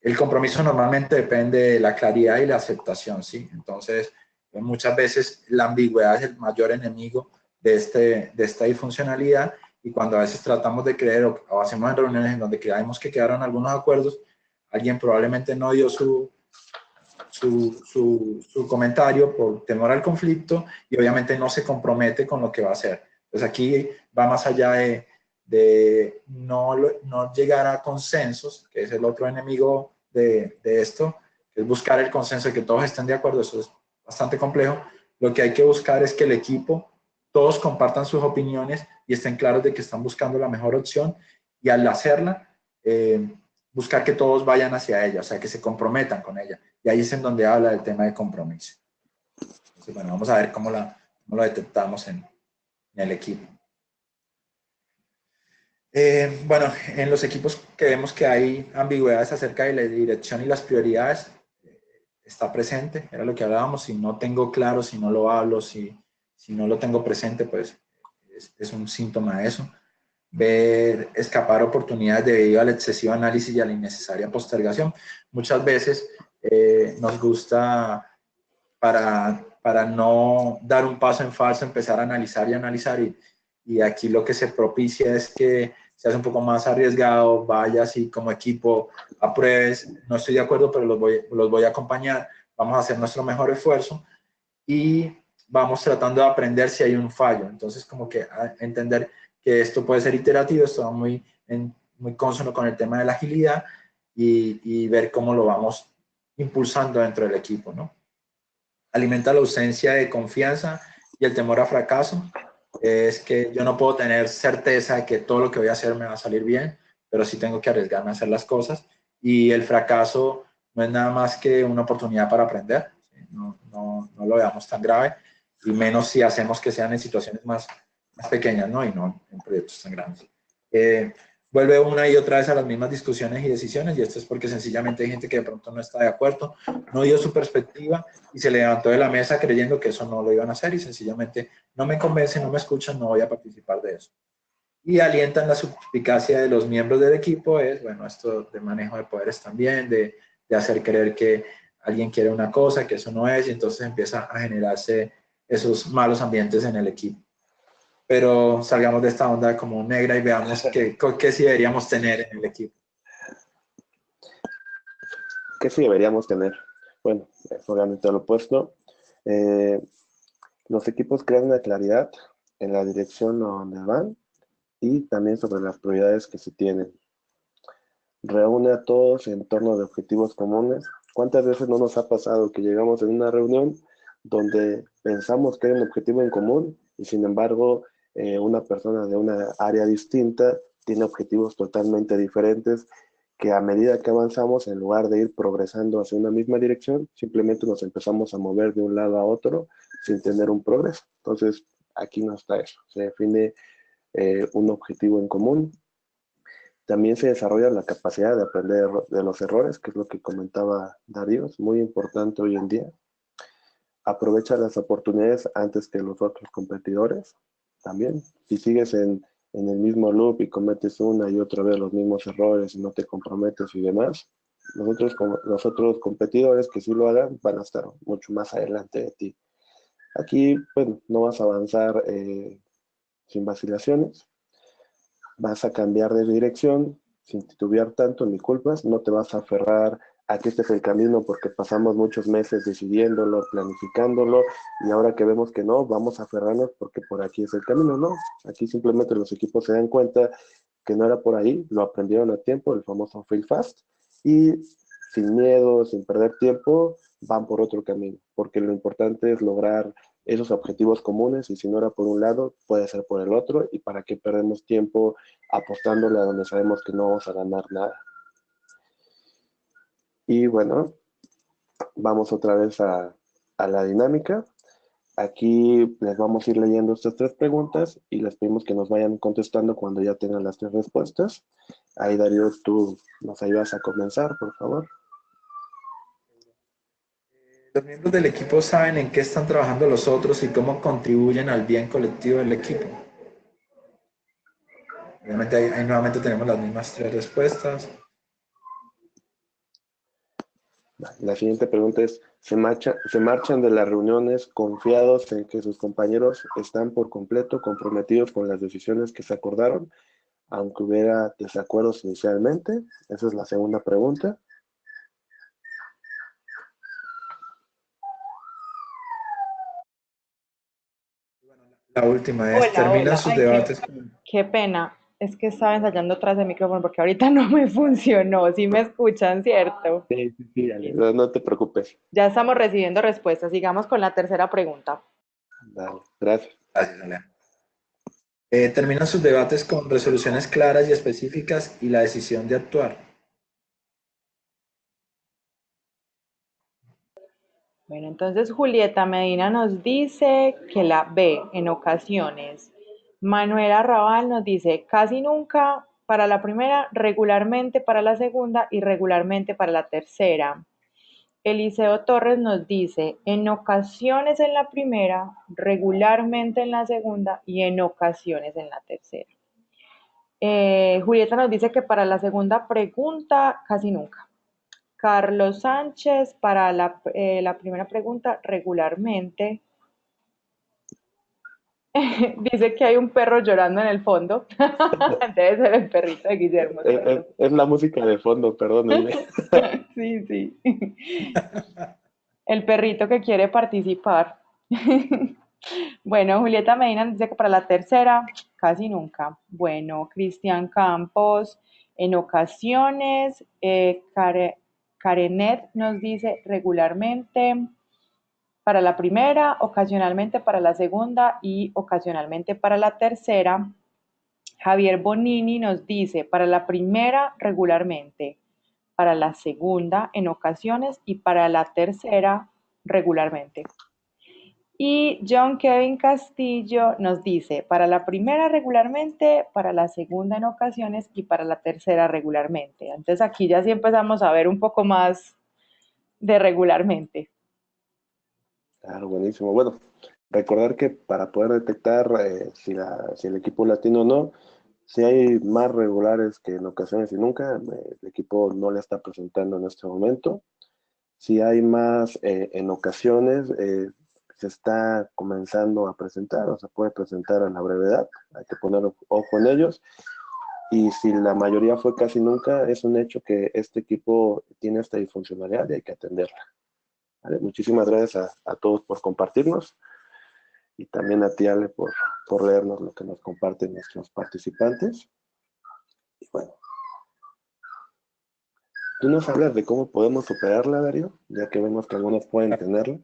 El compromiso normalmente depende de la claridad y la aceptación, ¿sí? Entonces, muchas veces la ambigüedad es el mayor enemigo de esta disfuncionalidad, y cuando a veces tratamos de creer o hacemos en reuniones en donde creemos que quedaron algunos acuerdos, alguien probablemente no dio su comentario por temor al conflicto y obviamente no se compromete con lo que va a hacer. Entonces aquí va más allá de no llegar a consensos, que es el otro enemigo de esto, que es buscar el consenso de que todos estén de acuerdo, eso es bastante complejo. Lo que hay que buscar es que el equipo, todos compartan sus opiniones y estén claros de que están buscando la mejor opción, y al hacerla, buscar que todos vayan hacia ella, o sea, que se comprometan con ella. Y ahí es en donde habla del tema de compromiso. Entonces, bueno, vamos a ver cómo lo detectamos en el equipo. Bueno, en los equipos que vemos que hay ambigüedades acerca de la dirección y las prioridades, está presente, era lo que hablábamos. Si no tengo claro, si no lo hablo, si no lo tengo presente, pues es un síntoma de eso. Ver escapar oportunidades debido al excesivo análisis y a la innecesaria postergación. Muchas veces nos gusta, para no dar un paso en falso, empezar a analizar y analizar, y aquí lo que se propicia es que se hace un poco más arriesgado, vayas y como equipo apruebes, no estoy de acuerdo, pero los voy a acompañar, vamos a hacer nuestro mejor esfuerzo y vamos tratando de aprender si hay un fallo. Entonces, como que entender que esto puede ser iterativo, esto va muy consono con el tema de la agilidad, y ver cómo lo vamos impulsando dentro del equipo, ¿no? Alimenta la ausencia de confianza y el temor a fracaso. Es que yo no puedo tener certeza de que todo lo que voy a hacer me va a salir bien, pero sí tengo que arriesgarme a hacer las cosas. Y el fracaso no es nada más que una oportunidad para aprender. No lo veamos tan grave, y menos si hacemos que sean en situaciones más pequeñas, ¿no? Y no en proyectos tan grandes. Vuelve una y otra vez a las mismas discusiones y decisiones, y esto es porque sencillamente hay gente que de pronto no está de acuerdo, no dio su perspectiva y se levantó de la mesa creyendo que eso no lo iban a hacer, y sencillamente no me convencen, no me escuchan, no voy a participar de eso. Y alientan la suspicacia de los miembros del equipo, es, bueno, esto de manejo de poderes también, de hacer creer que alguien quiere una cosa, que eso no es, y entonces empieza a generarse esos malos ambientes en el equipo. Pero salgamos de esta onda como negra y veamos qué sí deberíamos tener en el equipo. ¿Qué sí deberíamos tener? Bueno, es obviamente lo opuesto. Los equipos crean una claridad en la dirección a donde van y también sobre las prioridades que se tienen. Reúne a todos en torno de objetivos comunes. ¿Cuántas veces no nos ha pasado que llegamos en una reunión donde pensamos que hay un objetivo en común y sin embargo una persona de una área distinta tiene objetivos totalmente diferentes, que a medida que avanzamos, en lugar de ir progresando hacia una misma dirección, simplemente nos empezamos a mover de un lado a otro sin tener un progreso? Entonces, aquí no está eso. Se define un objetivo en común. También se desarrolla la capacidad de aprender de los errores, que es lo que comentaba Darío, es muy importante hoy en día. Aprovecha las oportunidades antes que los otros competidores. También, si sigues en el mismo loop y cometes una y otra vez los mismos errores y no te comprometes y demás, los otros competidores que sí lo hagan van a estar mucho más adelante de ti. Aquí, bueno, no vas a avanzar sin vacilaciones. Vas a cambiar de dirección sin titubear tanto ni culpas. No te vas a aferrar a que este es el camino porque pasamos muchos meses decidiéndolo, planificándolo, y ahora que vemos que no, vamos a aferrarnos porque por aquí es el camino. No, aquí simplemente los equipos se dan cuenta que no era por ahí, lo aprendieron a tiempo, el famoso fail fast, y sin miedo, sin perder tiempo, van por otro camino, porque lo importante es lograr esos objetivos comunes, y si no era por un lado, puede ser por el otro, y para qué perdemos tiempo apostándole a donde sabemos que no vamos a ganar nada. Y bueno, vamos otra vez a la dinámica. Aquí les vamos a ir leyendo estas 3 preguntas y les pedimos que nos vayan contestando cuando ya tengan las 3 respuestas. Ahí, Darío, tú nos ayudas a comenzar, por favor. Los miembros del equipo saben en qué están trabajando los otros y cómo contribuyen al bien colectivo del equipo. Obviamente ahí nuevamente tenemos las mismas 3 respuestas. La siguiente pregunta es, ¿se marchan de las reuniones confiados en que sus compañeros están por completo comprometidos con las decisiones que se acordaron, aunque hubiera desacuerdos inicialmente? Esa es la segunda pregunta. La última es, terminan sus debates. Qué pena. Es que estaba ensayando atrás del micrófono porque ahorita no me funcionó. ¿Sí me escuchan, cierto? Sí, sí, sí, Ale, Listo. no te preocupes. Ya estamos recibiendo respuestas. Sigamos con la tercera pregunta. Dale, gracias. Gracias, Alea. Terminan sus debates con resoluciones claras y específicas y la decisión de actuar. Bueno, entonces Julieta Medina nos dice que la B en ocasiones. Manuela Raval nos dice casi nunca para la primera, regularmente para la segunda y regularmente para la tercera. Eliseo Torres nos dice en ocasiones en la primera, regularmente en la segunda y en ocasiones en la tercera. Julieta nos dice que para la segunda pregunta casi nunca. Carlos Sánchez, para la primera pregunta, regularmente. Dice que hay un perro llorando en el fondo. Debe ser el perrito de Guillermo, ¿cierto? Es la música de fondo, perdónenme. Sí, sí. El perrito que quiere participar. Bueno, Julieta Medina dice que para la tercera, casi nunca. Bueno, Cristian Campos, en ocasiones. Karenet nos dice regularmente para la primera, ocasionalmente para la segunda y ocasionalmente para la tercera. Javier Bonini nos dice para la primera regularmente, para la segunda en ocasiones y para la tercera regularmente. Y John Kevin Castillo nos dice para la primera regularmente, para la segunda en ocasiones y para la tercera regularmente. Entonces aquí ya sí empezamos a ver un poco más de regularmente. Claro, buenísimo. Bueno, recordar que para poder detectar si el equipo latino o no, si hay más regulares que en ocasiones y nunca, el equipo no le está presentando en este momento. Si hay más en ocasiones, se está comenzando a presentar o se puede presentar a la brevedad. Hay que poner ojo en ellos. Y si la mayoría fue casi nunca, es un hecho que este equipo tiene esta disfuncionalidad y hay que atenderla. ¿Vale? Muchísimas gracias a todos por compartirnos y también a ti, Ale, por leernos lo que nos comparten nuestros participantes. Y bueno, tú nos hablas de cómo podemos superarla, Darío, ya que vemos que algunos pueden tenerla.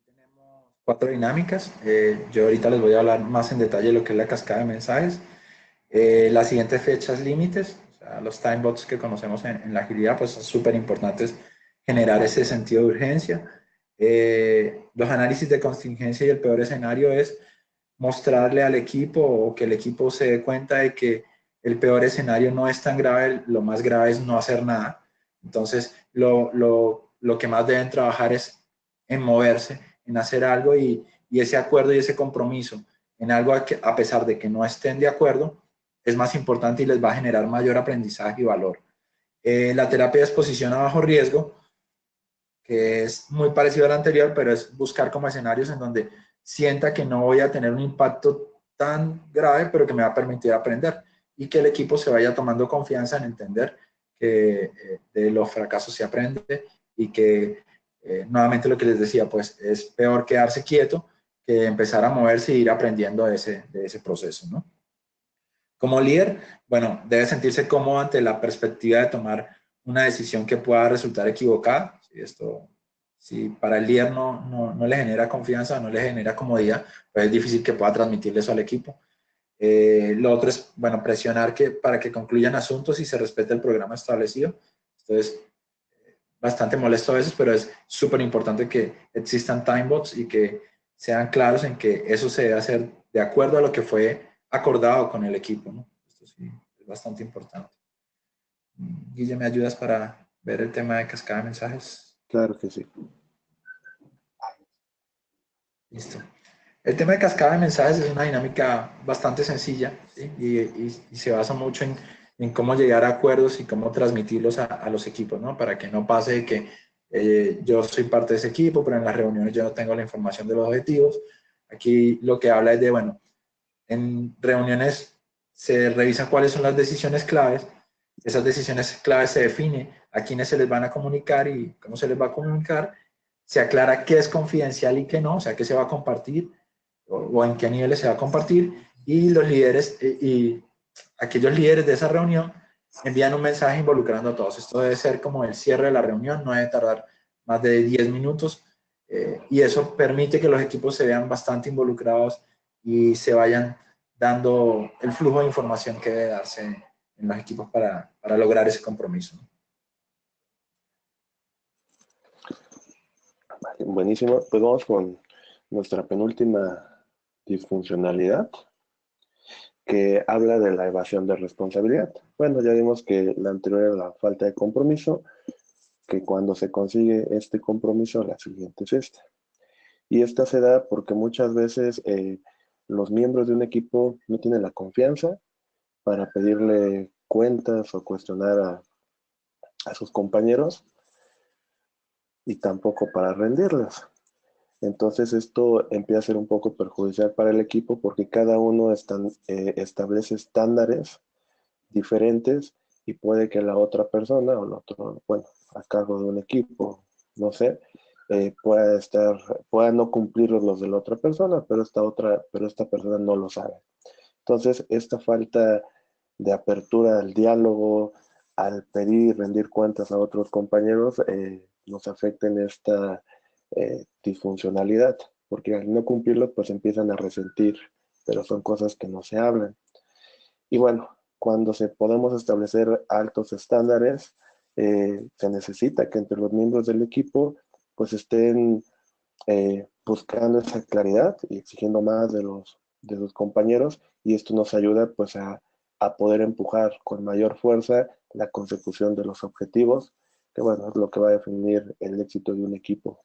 Tenemos 4 dinámicas. Yo ahorita les voy a hablar más en detalle de lo que es la cascada de mensajes. Las siguientes fechas límites, o sea, los timebots que conocemos en la agilidad, pues son súper importantes generar ese sentido de urgencia. Los análisis de contingencia y el peor escenario es mostrarle al equipo o que el equipo se dé cuenta de que el peor escenario no es tan grave, lo más grave es no hacer nada. Entonces, lo que más deben trabajar es en moverse, en hacer algo y ese acuerdo y ese compromiso en algo a pesar de que no estén de acuerdo, es más importante y les va a generar mayor aprendizaje y valor. La terapia de exposición a bajo riesgo, que es muy parecido al anterior, pero es buscar como escenarios en donde sienta que no voy a tener un impacto tan grave, pero que me va a permitir aprender y que el equipo se vaya tomando confianza en entender que de los fracasos se aprende y que nuevamente lo que les decía, pues es peor quedarse quieto que empezar a moverse e ir aprendiendo de ese proceso, ¿no? Como líder, bueno, debe sentirse cómodo ante la perspectiva de tomar una decisión que pueda resultar equivocada. Si para el líder no le genera confianza, no le genera comodidad, pues es difícil que pueda transmitirle eso al equipo. Lo otro es, bueno, presionar para que concluyan asuntos y se respete el programa establecido. Entonces, bastante molesto a veces, pero es súper importante que existan timebots y que sean claros en que eso se debe hacer de acuerdo a lo que fue acordado con el equipo, ¿no? Esto sí es bastante importante. Guille, ¿me ayudas para ver el tema de cascada de mensajes? Claro que sí. Listo. El tema de cascada de mensajes es una dinámica bastante sencilla, ¿sí? y se basa mucho en cómo llegar a acuerdos y cómo transmitirlos a los equipos, ¿no? Para que no pase que yo soy parte de ese equipo, pero en las reuniones yo no tengo la información de los objetivos. Aquí lo que habla es de, bueno, en reuniones se revisan cuáles son las decisiones claves. Esas decisiones claves se define a quiénes se les van a comunicar y cómo se les va a comunicar. Se aclara qué es confidencial y qué no, o sea, qué se va a compartir o en qué niveles se va a compartir. y los líderes y aquellos líderes de esa reunión envían un mensaje involucrando a todos. Esto debe ser como el cierre de la reunión, no debe tardar más de 10 minutos y eso permite que los equipos se vean bastante involucrados y se vayan dando el flujo de información que debe darse en los equipos para lograr ese compromiso. Vale, buenísimo. Pues vamos con nuestra penúltima disfuncionalidad, que habla de la evasión de responsabilidad. Bueno, ya vimos que la anterior era la falta de compromiso, que cuando se consigue este compromiso, la siguiente es esta. Y esta se da porque muchas veces los miembros de un equipo no tienen la confianza para pedirle cuentas o cuestionar a sus compañeros y tampoco para rendirlas. Entonces esto empieza a ser un poco perjudicial para el equipo porque cada uno establece estándares diferentes y puede que la otra persona o el otro, bueno, a cargo de un equipo, no sé, pueda no cumplir los de la otra persona, pero esta persona no lo sabe. Entonces, esta falta de apertura al diálogo, al pedir y rendir cuentas a otros compañeros, nos afecta en esta disfuncionalidad, porque al no cumplirlo, pues empiezan a resentir, pero son cosas que no se hablan. Y bueno, cuando podemos establecer altos estándares, se necesita que entre los miembros del equipo pues estén buscando esa claridad y exigiendo más de sus compañeros, y esto nos ayuda pues a poder empujar con mayor fuerza la consecución de los objetivos, que bueno, es lo que va a definir el éxito de un equipo.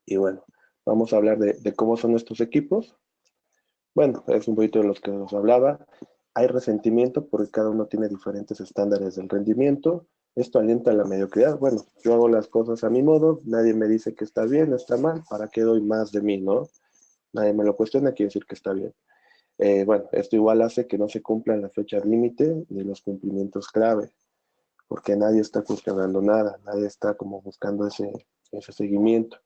Y bueno, vamos a hablar de cómo son estos equipos. Bueno, es un poquito de los que nos hablaba. Hay resentimiento porque cada uno tiene diferentes estándares del rendimiento. Esto alienta la mediocridad. Bueno, yo hago las cosas a mi modo, nadie me dice que está bien, está mal, ¿para qué doy más de mí, no? Nadie me lo cuestiona, quiere decir que está bien. Bueno, esto igual hace que no se cumplan las fechas límite ni los cumplimientos clave, porque nadie está cuestionando nada, nadie está como buscando ese seguimiento.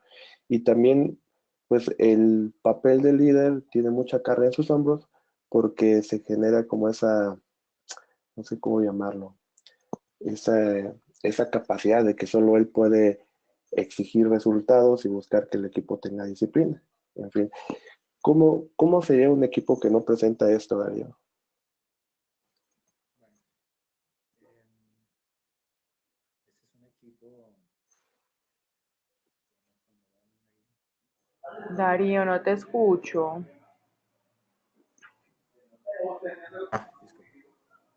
Y también, pues el papel del líder tiene mucha carga en sus hombros porque se genera como esa, no sé cómo llamarlo, esa capacidad de que solo él puede exigir resultados y buscar que el equipo tenga disciplina. En fin, ¿cómo sería un equipo que no presenta esto, Darío? Darío, no te escucho.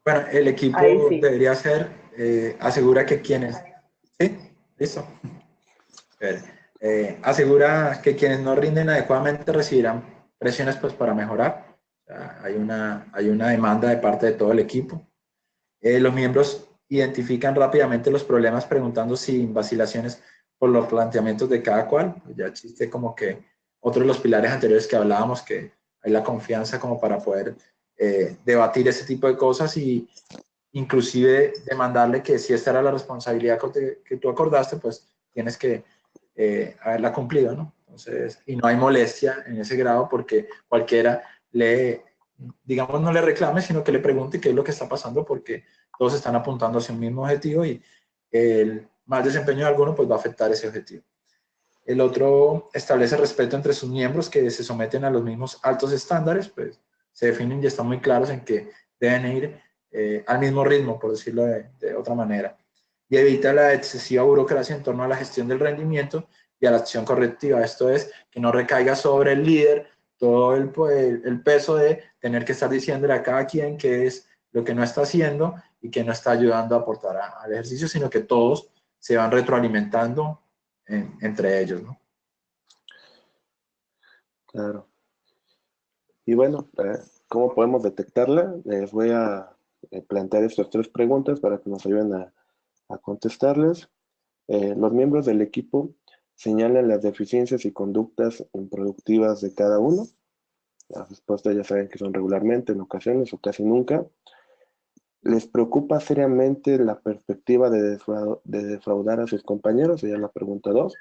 Bueno, el Ahí equipo sí. debería ser, asegura que quienes, ¿sí? Listo. Asegura que quienes no rinden adecuadamente recibirán presiones pues, para mejorar. O sea, hay una demanda de parte de todo el equipo. Los miembros identifican rápidamente los problemas preguntando sin vacilaciones por los planteamientos de cada cual. Ya existe como que otro de los pilares anteriores que hablábamos, que hay la confianza como para poder debatir ese tipo de cosas y inclusive demandarle que si esta era la responsabilidad que tú acordaste, pues tienes que haberla cumplido, ¿no? Entonces, y no hay molestia en ese grado porque cualquiera digamos, no le reclame, sino que le pregunte qué es lo que está pasando porque todos están apuntando hacia un mismo objetivo y el mal desempeño de alguno pues va a afectar ese objetivo. El otro establece respeto entre sus miembros que se someten a los mismos altos estándares, pues se definen y están muy claros en que deben ir al mismo ritmo, por decirlo de otra manera. Y evita la excesiva burocracia en torno a la gestión del rendimiento y a la acción correctiva. Esto es, que no recaiga sobre el líder todo el peso de tener que estar diciéndole a cada quien qué es lo que no está haciendo y que no está ayudando a aportar al ejercicio, sino que todos se van retroalimentando entre ellos, ¿no? Claro. Y bueno, ¿cómo podemos detectarla? Les voy a plantear estas 3 preguntas para que nos ayuden a contestarles. Los miembros del equipo señalan las deficiencias y conductas improductivas de cada uno. Las respuestas ya saben que son regularmente, en ocasiones o casi nunca. ¿Les preocupa seriamente la perspectiva de defraudar a sus compañeros? Sería la pregunta 2.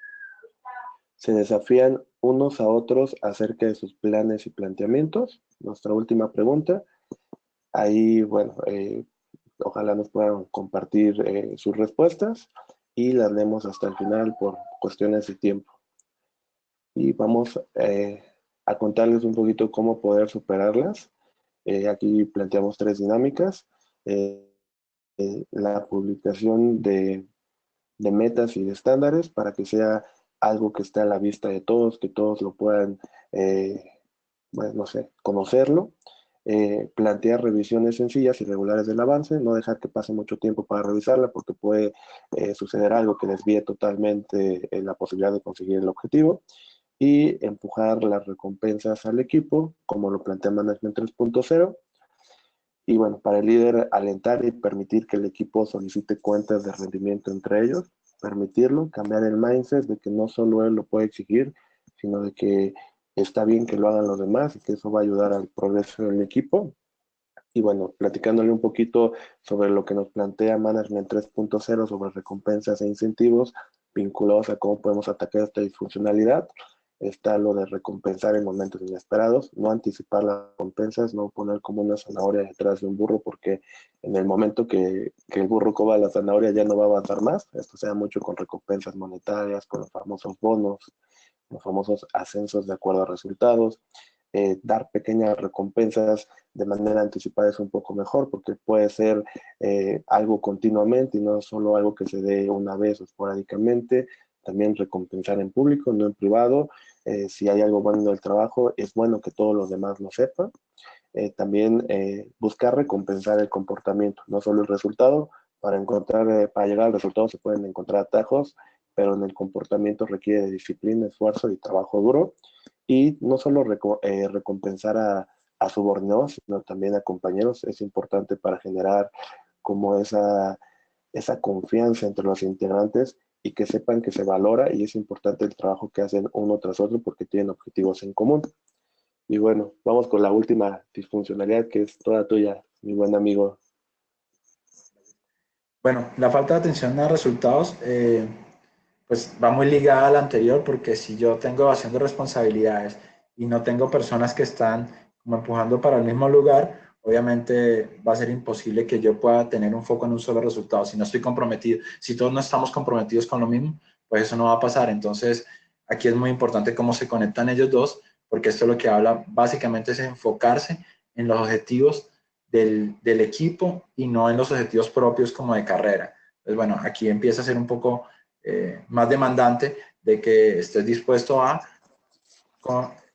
Se desafían unos a otros acerca de sus planes y planteamientos. Nuestra última pregunta. Ahí, bueno, ojalá nos puedan compartir sus respuestas y las leemos hasta el final por cuestiones de tiempo. Y vamos a contarles un poquito cómo poder superarlas. Aquí planteamos 3 dinámicas. La publicación de metas y de estándares para que sea algo que esté a la vista de todos, que todos lo puedan, bueno, no sé, conocerlo. Plantear revisiones sencillas y regulares del avance, no dejar que pase mucho tiempo para revisarla porque puede suceder algo que desvíe totalmente la posibilidad de conseguir el objetivo, y empujar las recompensas al equipo, como lo plantea Management 3.0. Y bueno, para el líder, alentar y permitir que el equipo solicite cuentas de rendimiento entre ellos, permitirlo, cambiar el mindset de que no solo él lo puede exigir, sino de que está bien que lo hagan los demás y que eso va a ayudar al progreso del equipo. Y bueno, platicándole un poquito sobre lo que nos plantea Management 3.0 sobre recompensas e incentivos vinculados a cómo podemos atacar esta disfuncionalidad. Está lo de recompensar en momentos inesperados, no anticipar las recompensas, no poner como una zanahoria detrás de un burro, porque en el momento que el burro coba la zanahoria ya no va a avanzar más. Esto se da mucho con recompensas monetarias, con los famosos bonos, los famosos ascensos de acuerdo a resultados. Dar pequeñas recompensas de manera anticipada es un poco mejor, porque puede ser algo continuamente y no solo algo que se dé una vez o esporádicamente. También recompensar en público, no en privado. Si hay algo bueno en el trabajo, es bueno que todos los demás lo sepan. También buscar recompensar el comportamiento, no solo el resultado. Para llegar al resultado se pueden encontrar atajos, pero en el comportamiento requiere de disciplina, esfuerzo y trabajo duro. Y no solo recompensar a subordinados, sino también a compañeros. Es importante para generar como esa confianza entre los integrantes y que sepan que se valora, y es importante el trabajo que hacen uno tras otro porque tienen objetivos en común. Y bueno, vamos con la última disfuncionalidad, que es toda tuya, mi buen amigo. Bueno, la falta de atención a resultados pues va muy ligada a la anterior, porque si yo tengo evasión de responsabilidades y no tengo personas que están como empujando para el mismo lugar, obviamente va a ser imposible que yo pueda tener un foco en un solo resultado. Si no estoy comprometido, si todos no estamos comprometidos con lo mismo, pues eso no va a pasar. Entonces, aquí es muy importante cómo se conectan ellos dos, porque esto lo que habla básicamente es enfocarse en los objetivos del equipo y no en los objetivos propios como de carrera. Entonces, bueno, aquí empieza a ser un poco más demandante de que estés dispuesto a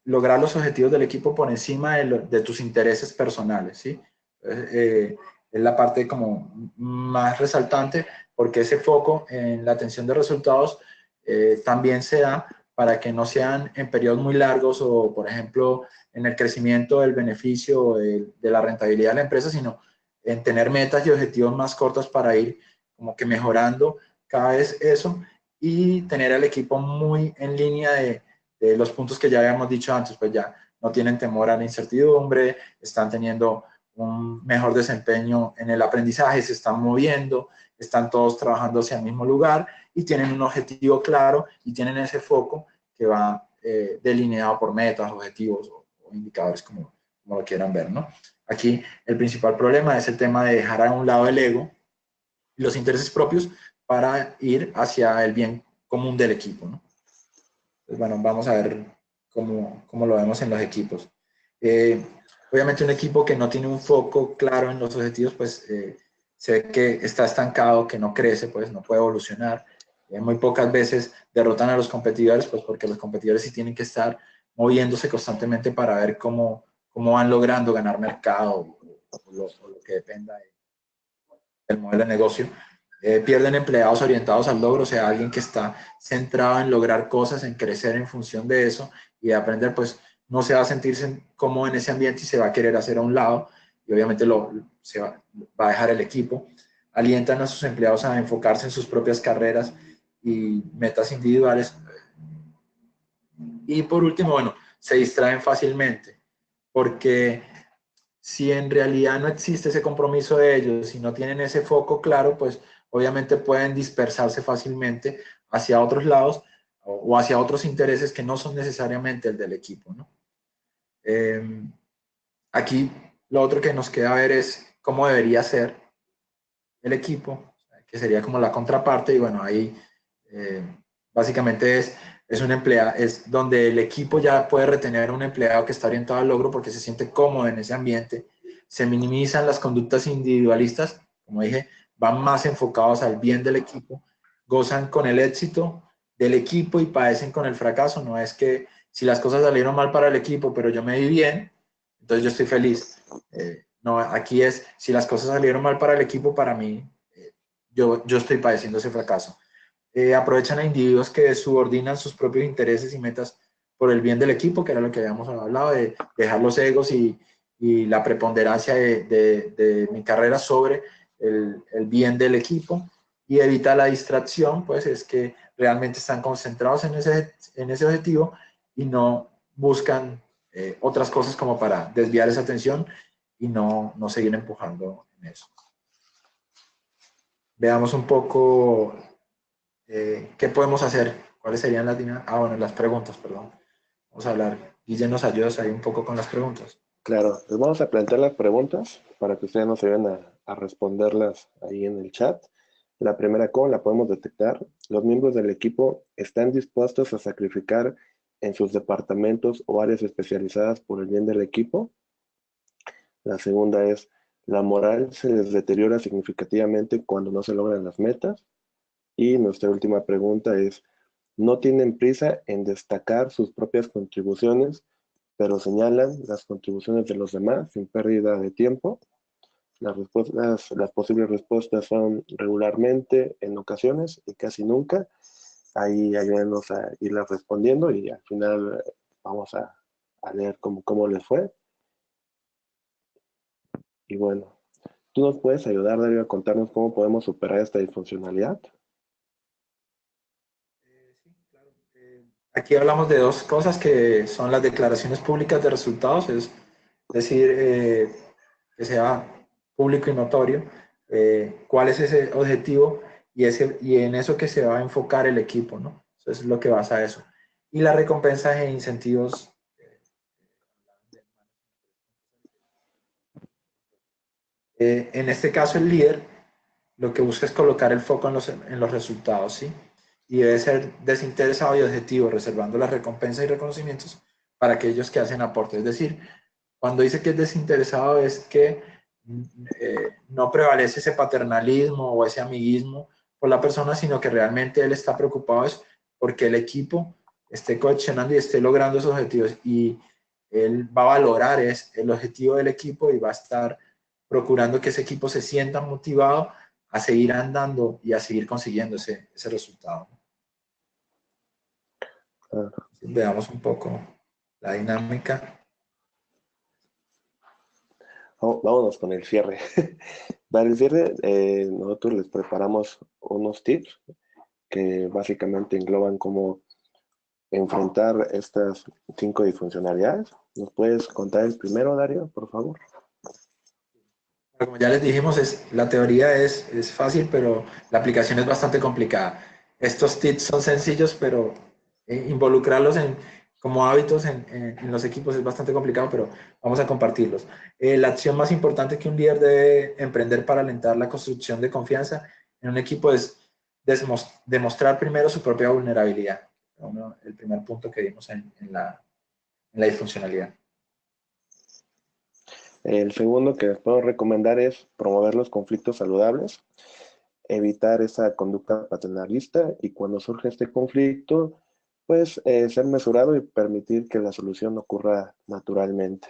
lograr los objetivos del equipo por encima de tus intereses personales, ¿sí? Es la parte como más resaltante, porque ese foco en la atención de resultados también se da para que no sean en periodos muy largos o, por ejemplo, en el crecimiento del beneficio o de la rentabilidad de la empresa, sino en tener metas y objetivos más cortos para ir como que mejorando cada vez eso y tener al equipo muy en línea de los puntos que ya habíamos dicho antes, pues ya no tienen temor a la incertidumbre, están teniendo un mejor desempeño en el aprendizaje, se están moviendo, están todos trabajando hacia el mismo lugar y tienen un objetivo claro y tienen ese foco que va delineado por metas, objetivos o indicadores como lo quieran ver, ¿no? Aquí el principal problema es el tema de dejar a un lado el ego y los intereses propios para ir hacia el bien común del equipo, ¿no? Pues bueno, vamos a ver cómo lo vemos en los equipos. Obviamente un equipo que no tiene un foco claro en los objetivos, pues se ve que está estancado, que no crece, pues no puede evolucionar. Muy pocas veces derrotan a los competidores, pues porque los competidores sí tienen que estar moviéndose constantemente para ver cómo van logrando ganar mercado o lo que dependa del modelo de negocio. Pierden empleados orientados al logro, o sea, alguien que está centrado en lograr cosas, en crecer en función de eso y de aprender, pues no se va a sentirse cómodo en ese ambiente y se va a querer hacer a un lado y obviamente se va a dejar el equipo. Alientan a sus empleados a enfocarse en sus propias carreras y metas individuales. Y por último, bueno, se distraen fácilmente porque si en realidad no existe ese compromiso de ellos, si no tienen ese foco claro, pues obviamente pueden dispersarse fácilmente hacia otros lados, o hacia otros intereses que no son necesariamente el del equipo, ¿no? Aquí lo otro que nos queda ver es cómo debería ser el equipo, que sería como la contraparte, y bueno, ahí básicamente es un empleado, es donde el equipo ya puede retener a un empleado que está orientado al logro porque se siente cómodo en ese ambiente, se minimizan las conductas individualistas, como dije, van más enfocados al bien del equipo, gozan con el éxito del equipo y padecen con el fracaso. No es que si las cosas salieron mal para el equipo, pero yo me vi bien, entonces yo estoy feliz. No, aquí es, si las cosas salieron mal para el equipo, para mí, yo estoy padeciendo ese fracaso. Aprovechan a individuos que subordinan sus propios intereses y metas por el bien del equipo, que era lo que habíamos hablado, de dejar los egos y la preponderancia de mi carrera sobre el bien del equipo, y evita la distracción, pues es que realmente están concentrados en ese objetivo y no buscan otras cosas como para desviar esa atención y no seguir empujando en eso. Veamos un poco qué podemos hacer, cuáles serían las dinámicas. Bueno, las preguntas, perdón. Vamos a hablar. Guille, nos ayudas ahí un poco con las preguntas. Claro, les vamos a plantear las preguntas para que ustedes nos ayuden a responderlas ahí en el chat. La primera, ¿cómo la podemos detectar? Los miembros del equipo están dispuestos a sacrificar en sus departamentos o áreas especializadas por el bien del equipo. La segunda es, la moral se les deteriora significativamente cuando no se logran las metas. Y nuestra última pregunta es, no tienen prisa en destacar sus propias contribuciones, pero señalan las contribuciones de los demás sin pérdida de tiempo. Las posibles respuestas son regularmente, en ocasiones y casi nunca. Ahí ayúdenos a irlas respondiendo y al final vamos a leer cómo les fue. Y bueno, ¿tú nos puedes ayudar, Darío, a contarnos cómo podemos superar esta disfuncionalidad? Sí, claro. Aquí hablamos de dos cosas que son las declaraciones públicas de resultados, es decir, que sea público y notorio cuál es ese objetivo y en eso que se va a enfocar el equipo, ¿no? Eso es lo que basa eso. Y las recompensas e incentivos. En este caso, el líder lo que busca es colocar el foco en los resultados, ¿sí? Y debe ser desinteresado y objetivo, reservando las recompensas y reconocimientos para aquellos que hacen aportes. Es decir, cuando dice que es desinteresado es que no prevalece ese paternalismo o ese amiguismo por la persona, sino que realmente él está preocupado es porque el equipo esté coaccionando y esté logrando esos objetivos, y él va a valorar el objetivo del equipo y va a estar procurando que ese equipo se sienta motivado a seguir andando y a seguir consiguiendo ese resultado. Veamos un poco la dinámica. Vámonos con el cierre. Para el cierre, nosotros les preparamos unos tips que básicamente engloban cómo enfrentar estas 5 disfuncionalidades. ¿Nos puedes contar el primero, Darío, por favor? Como ya les dijimos, la teoría es fácil, pero la aplicación es bastante complicada. Estos tips son sencillos, pero involucrarlos como hábitos en los equipos es bastante complicado, pero vamos a compartirlos. La acción más importante que un líder debe emprender para alentar la construcción de confianza en un equipo es demostrar primero su propia vulnerabilidad. El primer punto que vimos en la disfuncionalidad. El segundo que les puedo recomendar es promover los conflictos saludables, evitar esa conducta paternalista y cuando surge este conflicto, pues ser mesurado y permitir que la solución ocurra naturalmente.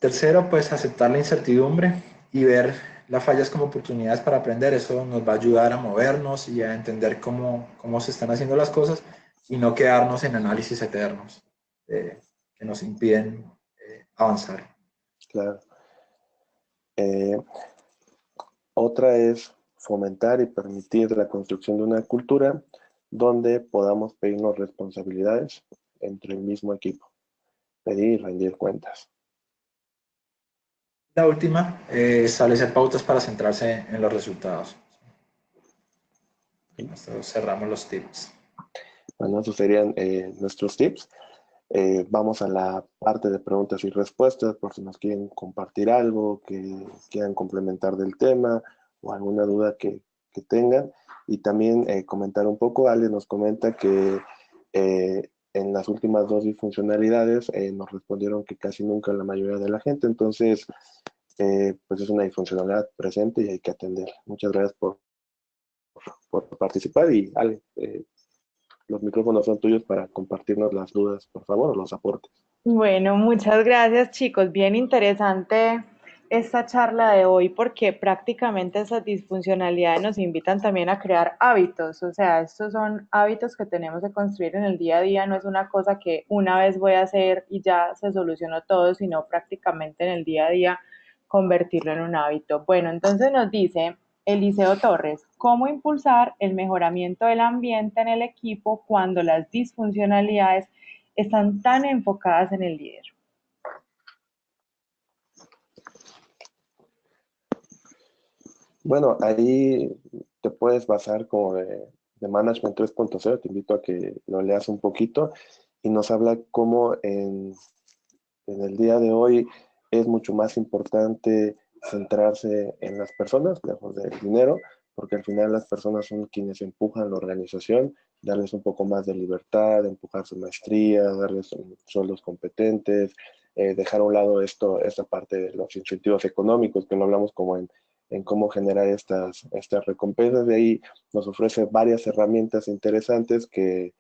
Tercero, pues aceptar la incertidumbre y ver las fallas como oportunidades para aprender. Eso nos va a ayudar a movernos y a entender cómo se están haciendo las cosas y no quedarnos en análisis eternos que nos impiden avanzar. Claro. Otra es fomentar y permitir la construcción de una cultura donde podamos pedirnos responsabilidades entre el mismo equipo, pedir y rendir cuentas. La última, establecer pautas para centrarse en los resultados. Nosotros cerramos los tips. Bueno, esos serían nuestros tips. Vamos a la parte de preguntas y respuestas, por si nos quieren compartir algo, que quieran complementar del tema o alguna duda que tengan. Y también comentar un poco, Ale nos comenta que en las últimas dos disfuncionalidades nos respondieron que casi nunca la mayoría de la gente, entonces pues es una disfuncionalidad presente y hay que atender. Muchas gracias por participar y Ale, los micrófonos son tuyos para compartirnos las dudas, por favor, o los aportes. Bueno, muchas gracias chicos. Bien interesante esta charla de hoy porque prácticamente esas disfuncionalidades nos invitan también a crear hábitos. O sea, estos son hábitos que tenemos que construir en el día a día. No es una cosa que una vez voy a hacer y ya se solucionó todo, sino prácticamente en el día a día convertirlo en un hábito. Bueno, entonces nos dice Eliseo Torres, ¿cómo impulsar el mejoramiento del ambiente en el equipo cuando las disfuncionalidades están tan enfocadas en el líder? Bueno, ahí te puedes basar como de Management 3.0, te invito a que lo leas un poquito y nos habla cómo en el día de hoy es mucho más importante centrarse en las personas, lejos del dinero, porque al final las personas son quienes empujan la organización, darles un poco más de libertad, empujar su maestría, darles sueldos competentes, dejar a un lado esta parte de los incentivos económicos, que no hablamos como en cómo generar estas recompensas. De ahí nos ofrece varias herramientas interesantes que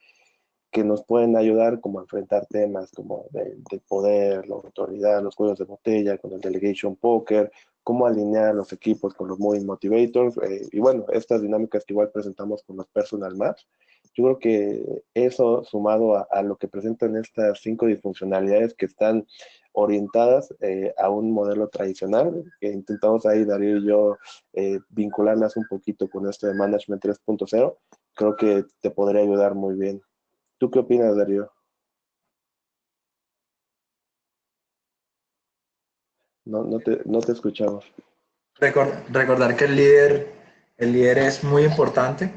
nos pueden ayudar como a enfrentar temas como del poder, la autoridad, los juegos de botella, con el delegation poker, cómo alinear los equipos con los moving motivators, y bueno, estas dinámicas que igual presentamos con los personal maps. Yo creo que eso sumado a lo que presentan estas 5 disfuncionalidades que están orientadas a un modelo tradicional, que intentamos ahí, Darío y yo, vincularlas un poquito con esto de Management 3.0, creo que te podría ayudar muy bien. ¿Tú qué opinas, Darío? No te escuchamos. Recordar que el líder es muy importante,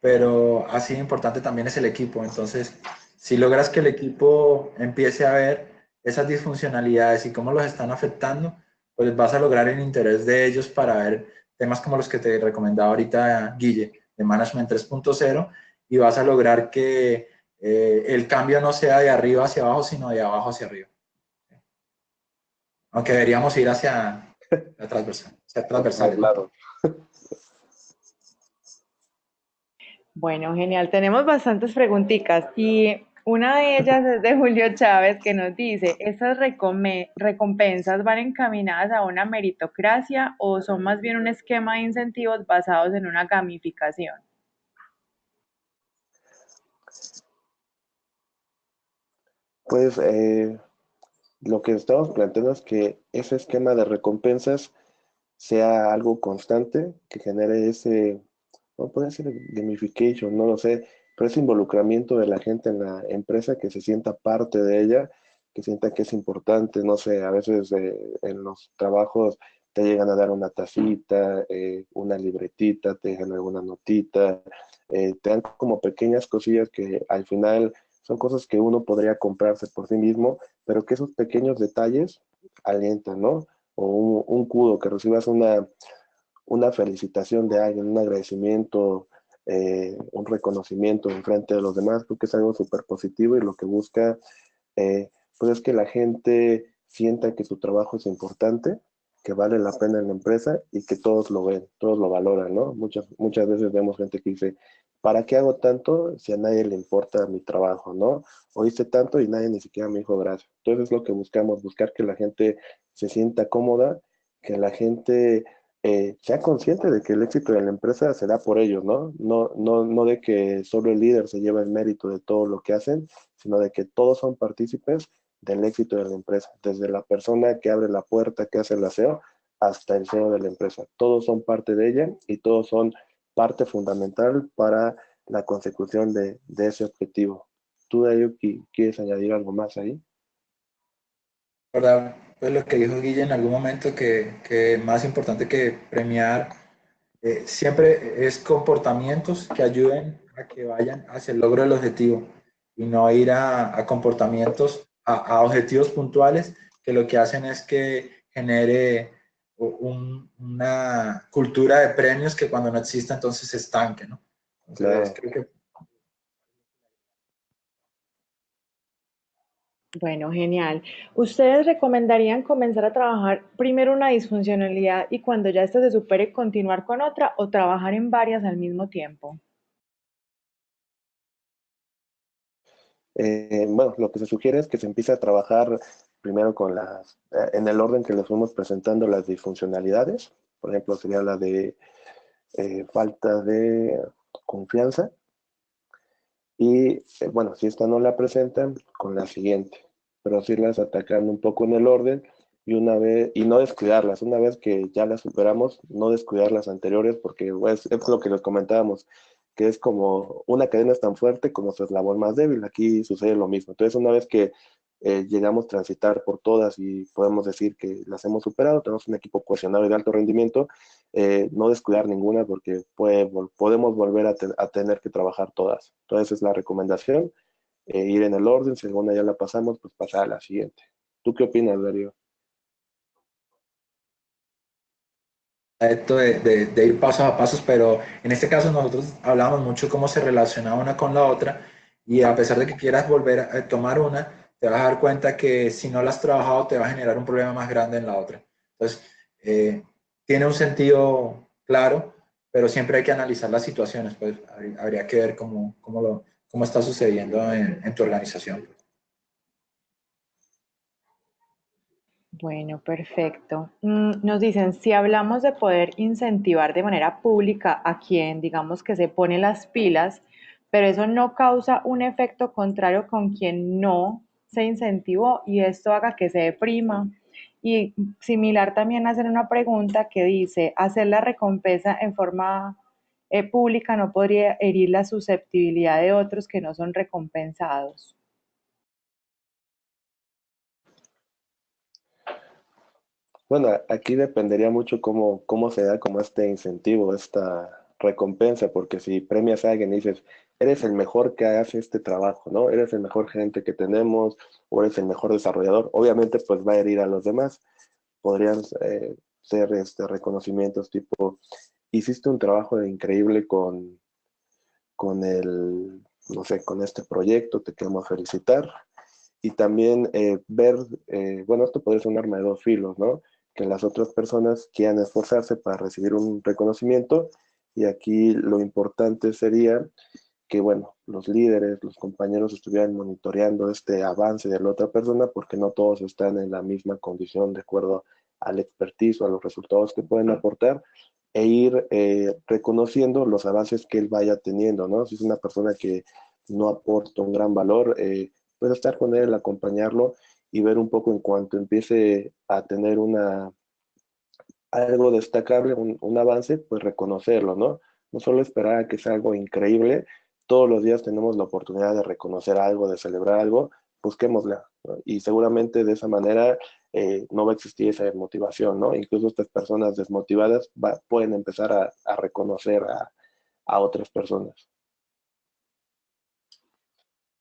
pero así importante también es el equipo. Entonces, si logras que el equipo empiece a ver esas disfuncionalidades y cómo los están afectando, pues vas a lograr el interés de ellos para ver temas como los que te recomendaba ahorita Guille, de Management 3.0, y vas a lograr que el cambio no sea de arriba hacia abajo, sino de abajo hacia arriba. Aunque deberíamos ir hacia la transversal, ser transversales, ¿no? Bueno, genial. Tenemos bastantes preguntitas y una de ellas es de Julio Chávez que nos dice, ¿estas recompensas van encaminadas a una meritocracia o son más bien un esquema de incentivos basados en una gamificación? Pues lo que estamos planteando es que ese esquema de recompensas sea algo constante, que genere ese, no puede ser gamification, no lo sé, pero ese involucramiento de la gente en la empresa, que se sienta parte de ella, que sienta que es importante, no sé, a veces en los trabajos te llegan a dar una tacita, una libretita, te dejan alguna notita, te dan como pequeñas cosillas que al final son cosas que uno podría comprarse por sí mismo, pero que esos pequeños detalles alientan, ¿no? O un kudo, que recibas una felicitación de alguien, un agradecimiento, un reconocimiento en frente de los demás, creo que es algo súper positivo y lo que busca pues es que la gente sienta que su trabajo es importante, que vale la pena en la empresa y que todos lo ven, todos lo valoran, ¿no? Muchas veces vemos gente que dice, ¿para qué hago tanto si a nadie le importa mi trabajo, ¿no? O hice tanto y nadie ni siquiera me dijo gracias. Entonces es lo que buscamos, buscar que la gente se sienta cómoda, que la gente sea consciente de que el éxito de la empresa se da por ellos, ¿no? No de que solo el líder se lleva el mérito de todo lo que hacen, sino de que todos son partícipes del éxito de la empresa, desde la persona que abre la puerta, que hace el aseo, hasta el CEO de la empresa. Todos son parte de ella y todos son parte fundamental para la consecución de ese objetivo. ¿Tú, Darío, quieres añadir algo más ahí? ¿Verdad? Pues lo que dijo Guille en algún momento, que más importante que premiar siempre es comportamientos que ayuden a que vayan hacia el logro del objetivo y no ir a comportamientos, a objetivos puntuales que lo que hacen es que genere una cultura de premios que cuando no exista entonces se estanque, ¿no? Entonces Claro. creo que Bueno, genial. ¿Ustedes recomendarían comenzar a trabajar primero una disfuncionalidad y cuando ya ésta se supere continuar con otra o trabajar en varias al mismo tiempo? Bueno, lo que se sugiere es que se empiece a trabajar primero con en el orden que les fuimos presentando las disfuncionalidades. Por ejemplo, sería la de falta de confianza. Y bueno, si esta no la presentan, con la siguiente, pero sí las atacando un poco en el orden y una vez, y no descuidarlas. Una vez que ya las superamos, no descuidar las anteriores, porque pues, es lo que les comentábamos, que es como una cadena es tan fuerte como su eslabón más débil. Aquí sucede lo mismo. Entonces, una vez que llegamos a transitar por todas y podemos decir que las hemos superado, tenemos un equipo cohesionado y de alto rendimiento, no descuidar ninguna porque podemos volver a tener que trabajar todas. Entonces es la recomendación, ir en el orden, si alguna ya la pasamos, pues pasar a la siguiente. ¿Tú qué opinas, Darío? esto de ir pasos a pasos, pero en este caso nosotros hablamos mucho cómo se relaciona una con la otra y a pesar de que quieras volver a tomar una, te vas a dar cuenta que si no la has trabajado te va a generar un problema más grande en la otra. Entonces, tiene un sentido claro, pero siempre hay que analizar las situaciones, pues habría que ver cómo está sucediendo en tu organización. Bueno, perfecto. Nos dicen, si hablamos de poder incentivar de manera pública a quien, digamos, que se pone las pilas, pero eso no causa un efecto contrario con quien no se incentivó y esto haga que se deprima. Y similar también hacer una pregunta que dice, hacer la recompensa en forma pública no podría herir la susceptibilidad de otros que no son recompensados. Bueno, aquí dependería mucho cómo se da como este incentivo, esta recompensa, porque si premias a alguien y dices, eres el mejor que hace este trabajo, ¿no? Eres el mejor gerente que tenemos o eres el mejor desarrollador, obviamente pues va a herir a los demás. Podrían ser reconocimientos tipo, hiciste un trabajo increíble con no sé, con este proyecto, te queremos felicitar. Y también ver, bueno, esto podría ser un arma de dos filos, ¿no? Que las otras personas quieran esforzarse para recibir un reconocimiento y aquí lo importante sería que, bueno, los líderes, los compañeros estuvieran monitoreando este avance de la otra persona porque no todos están en la misma condición de acuerdo al expertise o a los resultados que pueden aportar e ir reconociendo los avances que él vaya teniendo, ¿no? Si es una persona que no aporta un gran valor, pues estar con él, acompañarlo y ver un poco en cuanto empiece a tener algo destacable, un avance, pues reconocerlo, ¿no? No solo esperar a que sea algo increíble, todos los días tenemos la oportunidad de reconocer algo, de celebrar algo, busquémosla, ¿no? Y seguramente de esa manera no va a existir esa motivación, ¿no? Incluso estas personas desmotivadas pueden empezar a reconocer a otras personas.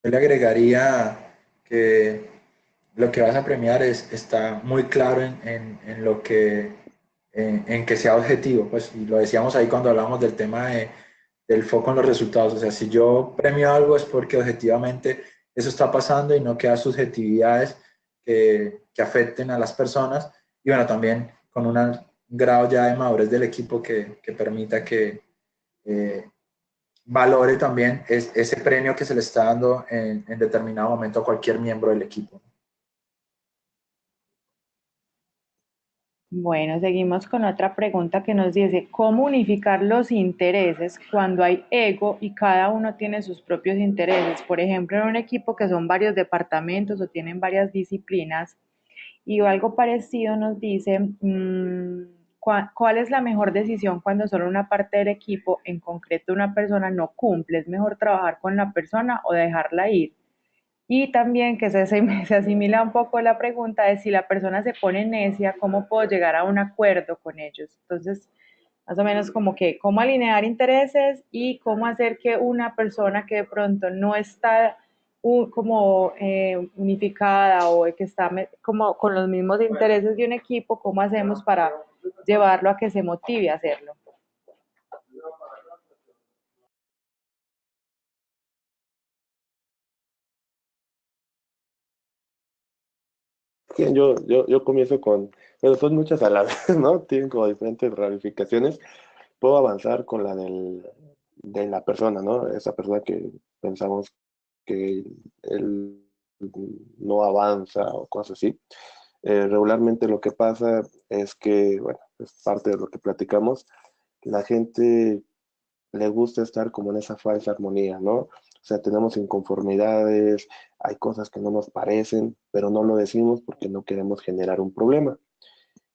Yo le agregaría que lo que vas a premiar está muy claro en lo en que sea objetivo, pues, y lo decíamos ahí cuando hablamos del tema del foco en los resultados, o sea, si yo premio algo es porque objetivamente eso está pasando y no queda subjetividades que afecten a las personas, y bueno, también con un grado ya de madurez del equipo que permita que eh, valore también ese premio que se le está dando en determinado momento a cualquier miembro del equipo. Bueno, seguimos con otra pregunta que nos dice, ¿cómo unificar los intereses cuando hay ego y cada uno tiene sus propios intereses? Por ejemplo, en un equipo que son varios departamentos o tienen varias disciplinas y algo parecido nos dice, ¿cuál es la mejor decisión cuando solo una parte del equipo, en concreto una persona, no cumple? ¿Es mejor trabajar con la persona o dejarla ir? Y también que se asimila un poco la pregunta de si la persona se pone necia, ¿cómo puedo llegar a un acuerdo con ellos? Entonces, Más o menos como que cómo alinear intereses y cómo hacer que una persona que de pronto no está como unificada o que está como con los mismos intereses de un equipo, cómo hacemos para llevarlo a que se motive a hacerlo. Bien, yo comienzo con, pero son muchas a la vez, ¿no? Tienen como diferentes ramificaciones. Puedo avanzar con la de la persona, ¿no? Esa persona que pensamos que él no avanza o cosas así. Regularmente lo que pasa es que, bueno, es parte de lo que platicamos, la gente le gusta estar como en esa falsa armonía, ¿no? O sea, tenemos inconformidades, hay cosas que no nos parecen, pero no lo decimos porque no queremos generar un problema.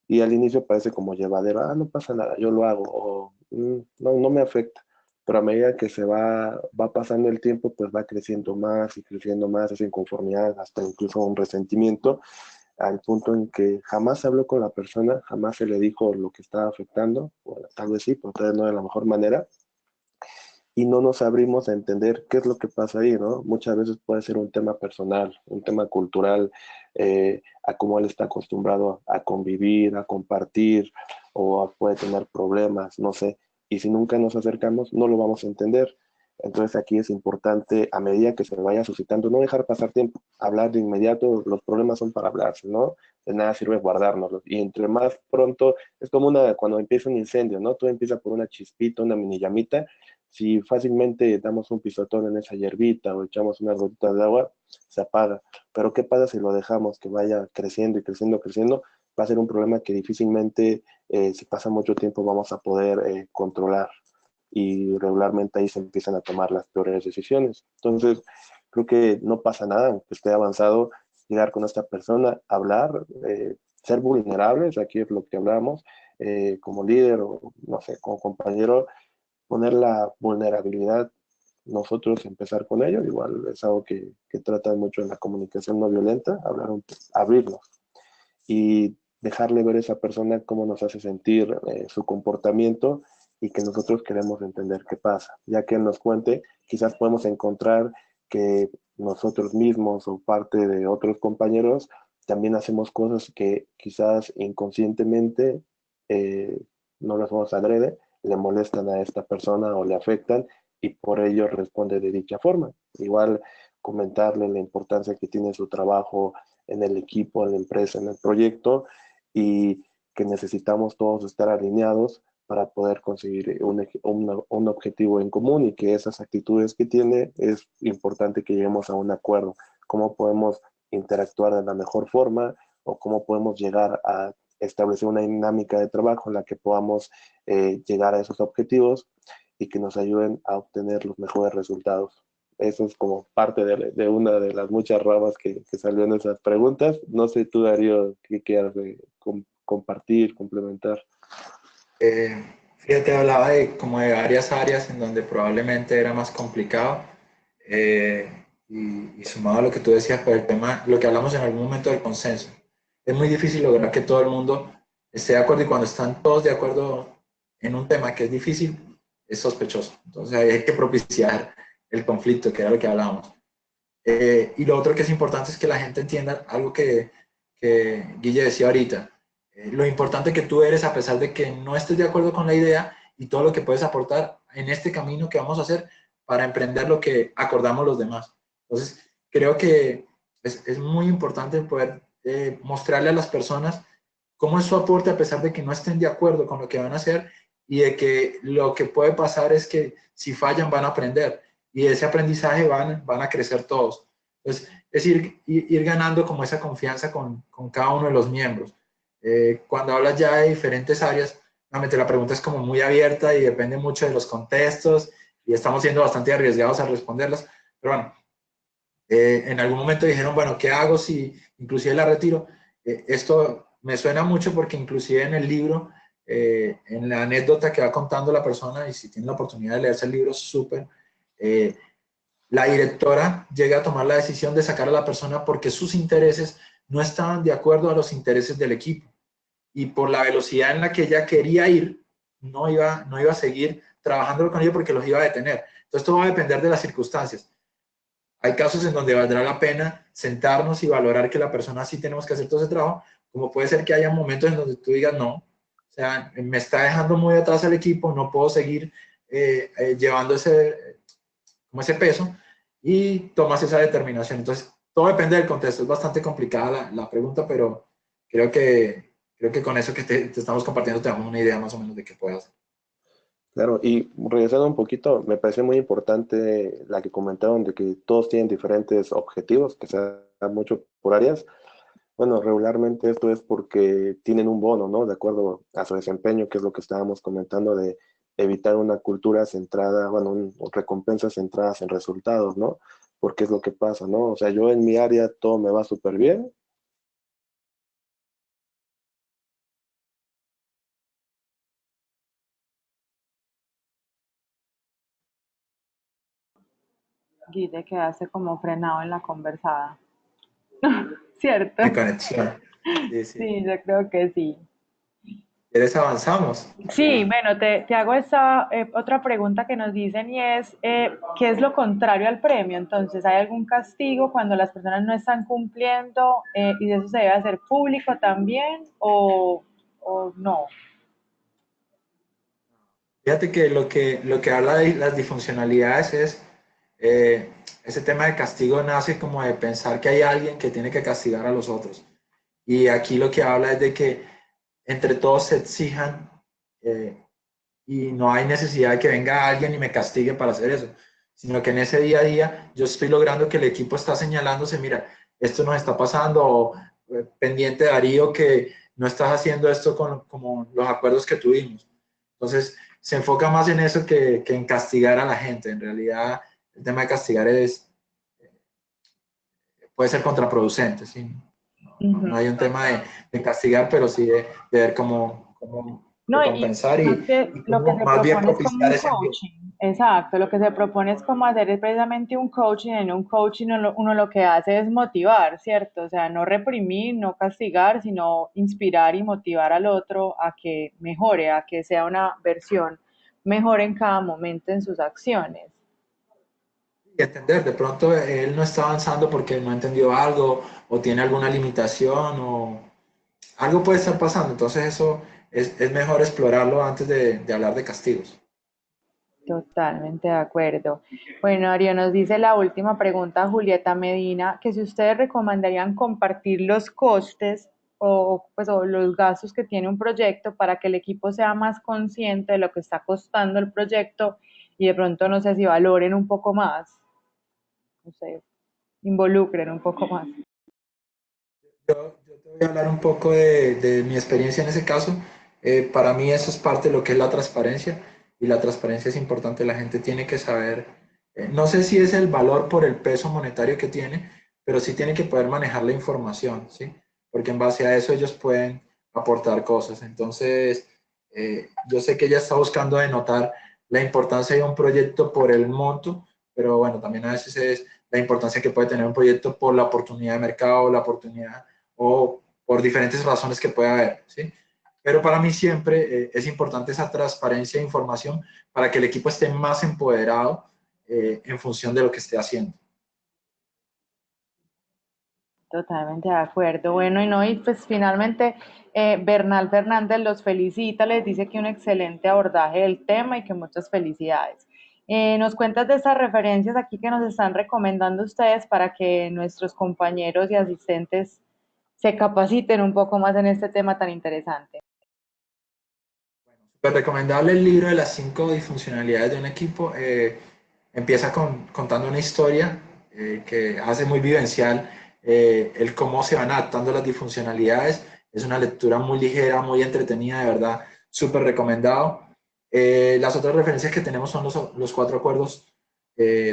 Y al inicio parece como llevadero, no pasa nada, yo lo hago, o no me afecta. Pero a medida que va pasando el tiempo, pues va creciendo más y creciendo más esa inconformidad, hasta incluso un resentimiento, al punto en que jamás se habló con la persona, jamás se le dijo lo que estaba afectando, o tal vez sí, pero tal vez no de la mejor manera, y no nos abrimos a entender qué es lo que pasa ahí, ¿no? Muchas veces puede ser un tema personal, un tema cultural, a cómo él está acostumbrado a convivir, a compartir, puede tener problemas, no sé. Y si nunca nos acercamos, no lo vamos a entender. Entonces aquí es importante, a medida que se vaya suscitando, no dejar pasar tiempo, hablar de inmediato, los problemas son para hablarse, ¿no? De nada sirve guardárnoslos. Y entre más pronto, es como cuando empieza un incendio, ¿no? Todo empieza por una chispita, una mini llamita, si fácilmente damos un pisotón en esa hierbita o echamos unas gotitas de agua, se apaga. Pero ¿qué pasa si lo dejamos que vaya creciendo y creciendo, creciendo? Va a ser un problema que difícilmente, si pasa mucho tiempo, vamos a poder controlar. Y regularmente ahí se empiezan a tomar las peores decisiones. Entonces, creo que no pasa nada, aunque esté avanzado, llegar con esta persona, hablar, ser vulnerables, aquí es lo que hablamos, como líder o, no sé, como compañero, poner la vulnerabilidad, nosotros empezar con ello, igual es algo que trata mucho en la comunicación no violenta, abrirnos y dejarle ver a esa persona cómo nos hace sentir, su comportamiento, y que nosotros queremos entender qué pasa. Ya que él nos cuente, quizás podemos encontrar que nosotros mismos o parte de otros compañeros también hacemos cosas que quizás inconscientemente, eh, no las vamos a adrede, le molestan a esta persona o le afectan, y por ello responde de dicha forma. Igual comentarle la importancia que tiene su trabajo en el equipo, en la empresa, en el proyecto, y que necesitamos todos estar alineados para poder conseguir un objetivo en común, y que esas actitudes que tiene es importante que lleguemos a un acuerdo. Cómo podemos interactuar de la mejor forma, o cómo podemos llegar a establecer una dinámica de trabajo en la que podamos llegar a esos objetivos y que nos ayuden a obtener los mejores resultados. Eso es como parte de una de las muchas ramas que salió en esas preguntas. No sé tú, Darío, qué quieras compartir, complementar. Fíjate, hablaba de como de varias áreas en donde probablemente era más complicado, y sumado a lo que tú decías por el tema, lo que hablamos en algún momento del consenso. Es muy difícil lograr que todo el mundo esté de acuerdo, y cuando están todos de acuerdo en un tema que es difícil, es sospechoso. Entonces hay que propiciar el conflicto, que era lo que hablábamos. Y lo otro que es importante es que la gente entienda algo que Guille decía ahorita. Lo importante que tú eres, a pesar de que no estés de acuerdo con la idea, y todo lo que puedes aportar en este camino que vamos a hacer para emprender lo que acordamos los demás. Entonces, creo que es muy importante poder mostrarle a las personas cómo es su aporte, a pesar de que no estén de acuerdo con lo que van a hacer, y de que lo que puede pasar es que si fallan van a aprender, y de ese aprendizaje van a crecer todos. Entonces, es ir ganando como esa confianza con cada uno de los miembros. Cuando hablas ya de diferentes áreas, realmente la pregunta es como muy abierta y depende mucho de los contextos, y estamos siendo bastante arriesgados al responderlas, pero bueno, en algún momento dijeron, bueno, ¿qué hago si inclusive la retiro? Esto me suena mucho porque inclusive en el libro, en la anécdota que va contando la persona, y si tienen la oportunidad de leerse el libro, súper, la directora llega a tomar la decisión de sacar a la persona porque sus intereses no estaban de acuerdo a los intereses del equipo, y por la velocidad en la que ella quería ir, no iba a seguir trabajando con ellos porque los iba a detener. Entonces todo va a depender de las circunstancias. Hay casos en donde valdrá la pena sentarnos y valorar que la persona sí tenemos que hacer todo ese trabajo, como puede ser que haya momentos en donde tú digas no, o sea, me está dejando muy atrás el equipo, no puedo seguir llevando como ese peso, y tomas esa determinación. Entonces, todo depende del contexto. Es bastante complicada la pregunta, pero creo que con eso que te estamos compartiendo te damos una idea más o menos de qué puedes hacer. Claro, y regresando un poquito, me pareció muy importante la que comentaron de que todos tienen diferentes objetivos, que se da mucho por áreas. Bueno, regularmente esto es porque tienen un bono, ¿no? De acuerdo a su desempeño, que es lo que estábamos comentando de evitar una cultura centrada, bueno, recompensas centradas en resultados, ¿no? Porque es lo que pasa, ¿no? O sea, yo en mi área todo me va súper bien. Guille, quedaste como frenado en la conversada. ¿Cierto? De conexión. Sí, sí. Sí, yo creo que sí. ¿Quieres avanzamos? Sí, bueno, te hago esta otra pregunta que nos dicen y es, ¿qué es lo contrario al premio? Entonces, ¿hay algún castigo cuando las personas no están cumpliendo y eso se debe hacer público también o no? Fíjate que lo que habla de las disfuncionalidades es eh, ese tema de castigo nace como de pensar que hay alguien que tiene que castigar a los otros. Y aquí lo que habla es de que entre todos se exijan eh, y no hay necesidad de que venga alguien y me castigue para hacer eso, sino que en ese día a día yo estoy logrando que el equipo está señalándose, mira, esto nos está pasando, o pendiente Darío que no estás haciendo esto como los acuerdos que tuvimos. Entonces, se enfoca más en eso que en castigar a la gente. En realidad, el tema de castigar puede ser contraproducente, ¿sí? No Ujú. hay un tema de castigar, pero sí de ver cómo No, y recompensar más que y lo que cómo se más bien propone es como propiciar un ese ambiente. coaching, exacto, lo que se propone es como hacer es precisamente un coaching, en un coaching uno lo que hace es motivar, ¿cierto? O sea, no reprimir, no castigar, sino inspirar y motivar al otro a que mejore, a que sea una versión mejor en cada momento en sus acciones. Y entender, de pronto él no está avanzando porque no entendió algo o tiene alguna limitación o algo puede estar pasando. Entonces eso es mejor explorarlo antes de hablar de castigos. Totalmente de acuerdo. Bueno, Ario, nos dice la última pregunta, Julieta Medina, que si ustedes recomendarían compartir los costes o los gastos que tiene un proyecto para que el equipo sea más consciente de lo que está costando el proyecto y de pronto no sé si valoren un poco más, no sé, involucren un poco más. Yo te voy a hablar un poco de mi experiencia en ese caso. Para mí eso es parte de lo que es la transparencia y la transparencia es importante. La gente tiene que saber, no sé si es el valor por el peso monetario que tiene, pero sí tiene que poder manejar la información, ¿sí? Porque en base a eso ellos pueden aportar cosas. Entonces, yo sé que ella está buscando denotar la importancia de un proyecto por el monto, pero bueno, también a veces es la importancia que puede tener un proyecto por la oportunidad de mercado, la oportunidad o por diferentes razones que pueda haber, ¿sí? Pero para mí siempre es importante esa transparencia de información para que el equipo esté más empoderado en función de lo que esté haciendo. Totalmente de acuerdo. Bueno, y no, y pues finalmente Bernal Fernández los felicita, les dice que un excelente abordaje del tema y que muchas felicidades. Nos cuentas de estas referencias aquí que nos están recomendando ustedes para que nuestros compañeros y asistentes se capaciten un poco más en este tema tan interesante. Súper recomendable el libro de las 5 disfuncionalidades de un equipo. Empieza contando una historia que hace muy vivencial el cómo se van adaptando las disfuncionalidades. Es una lectura muy ligera, muy entretenida, de verdad, súper recomendado. Las otras referencias que tenemos son los 4 acuerdos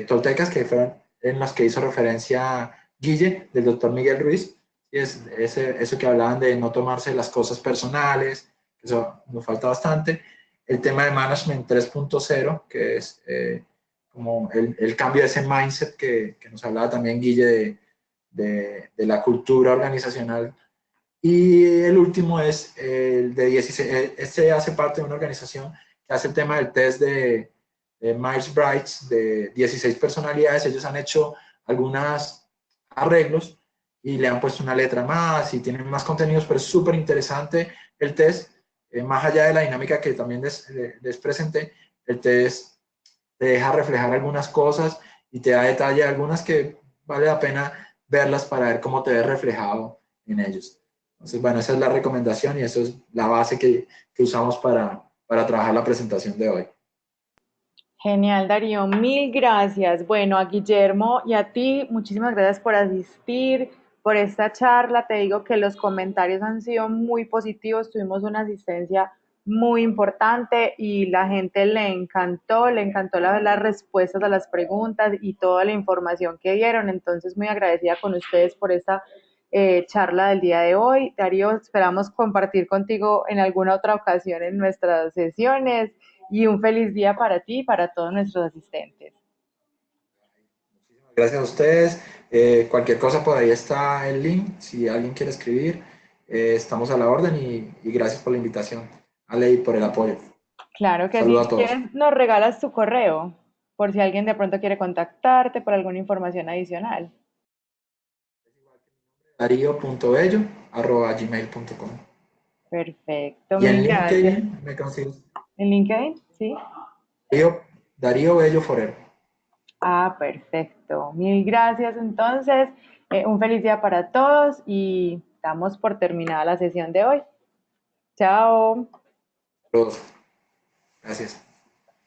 toltecas, que fueron en los que hizo referencia Guille, del doctor Miguel Ruiz. Y eso que hablaban de no tomarse las cosas personales, eso nos falta bastante. El tema de Management 3.0, que es como el cambio de ese mindset que nos hablaba también Guille de la cultura organizacional Y el último es el de 16. Este hace parte de una organización que hace el tema del test de Myers-Briggs de 16 personalidades. Ellos han hecho algunos arreglos y le han puesto una letra más y tienen más contenidos, pero es súper interesante el test. Más allá de la dinámica que también les presenté, el test te deja reflejar algunas cosas y te da detalle algunas que vale la pena verlas para ver cómo te ves reflejado en ellos. Entonces, bueno, esa es la recomendación y eso es la base que usamos para trabajar la presentación de hoy. Genial, Darío, mil gracias. Bueno, a Guillermo y a ti, muchísimas gracias por asistir, por esta charla. Te digo que los comentarios han sido muy positivos, tuvimos una asistencia muy importante y la gente le encantó las respuestas a las preguntas y toda la información que dieron. Entonces, muy agradecida con ustedes por esta charla del día de hoy. Darío, esperamos compartir contigo en alguna otra ocasión en nuestras sesiones y un feliz día para ti y para todos nuestros asistentes. Gracias a ustedes. Cualquier cosa por ahí está el link. Si alguien quiere escribir, estamos a la orden y gracias por la invitación. Ale, y por el apoyo. Claro que sí. Saludos a Si todos. quieres, nos regalas tu correo por si alguien de pronto quiere contactarte por alguna información adicional. darío.bello@gmail.com. Perfecto, Y en mil gracias. LinkedIn me consigues ¿En LinkedIn? Sí. Darío Bello Forever. Ah, perfecto. Mil gracias. Entonces, un feliz día para todos y damos por terminada la sesión de hoy. Chao. Saludos. Gracias.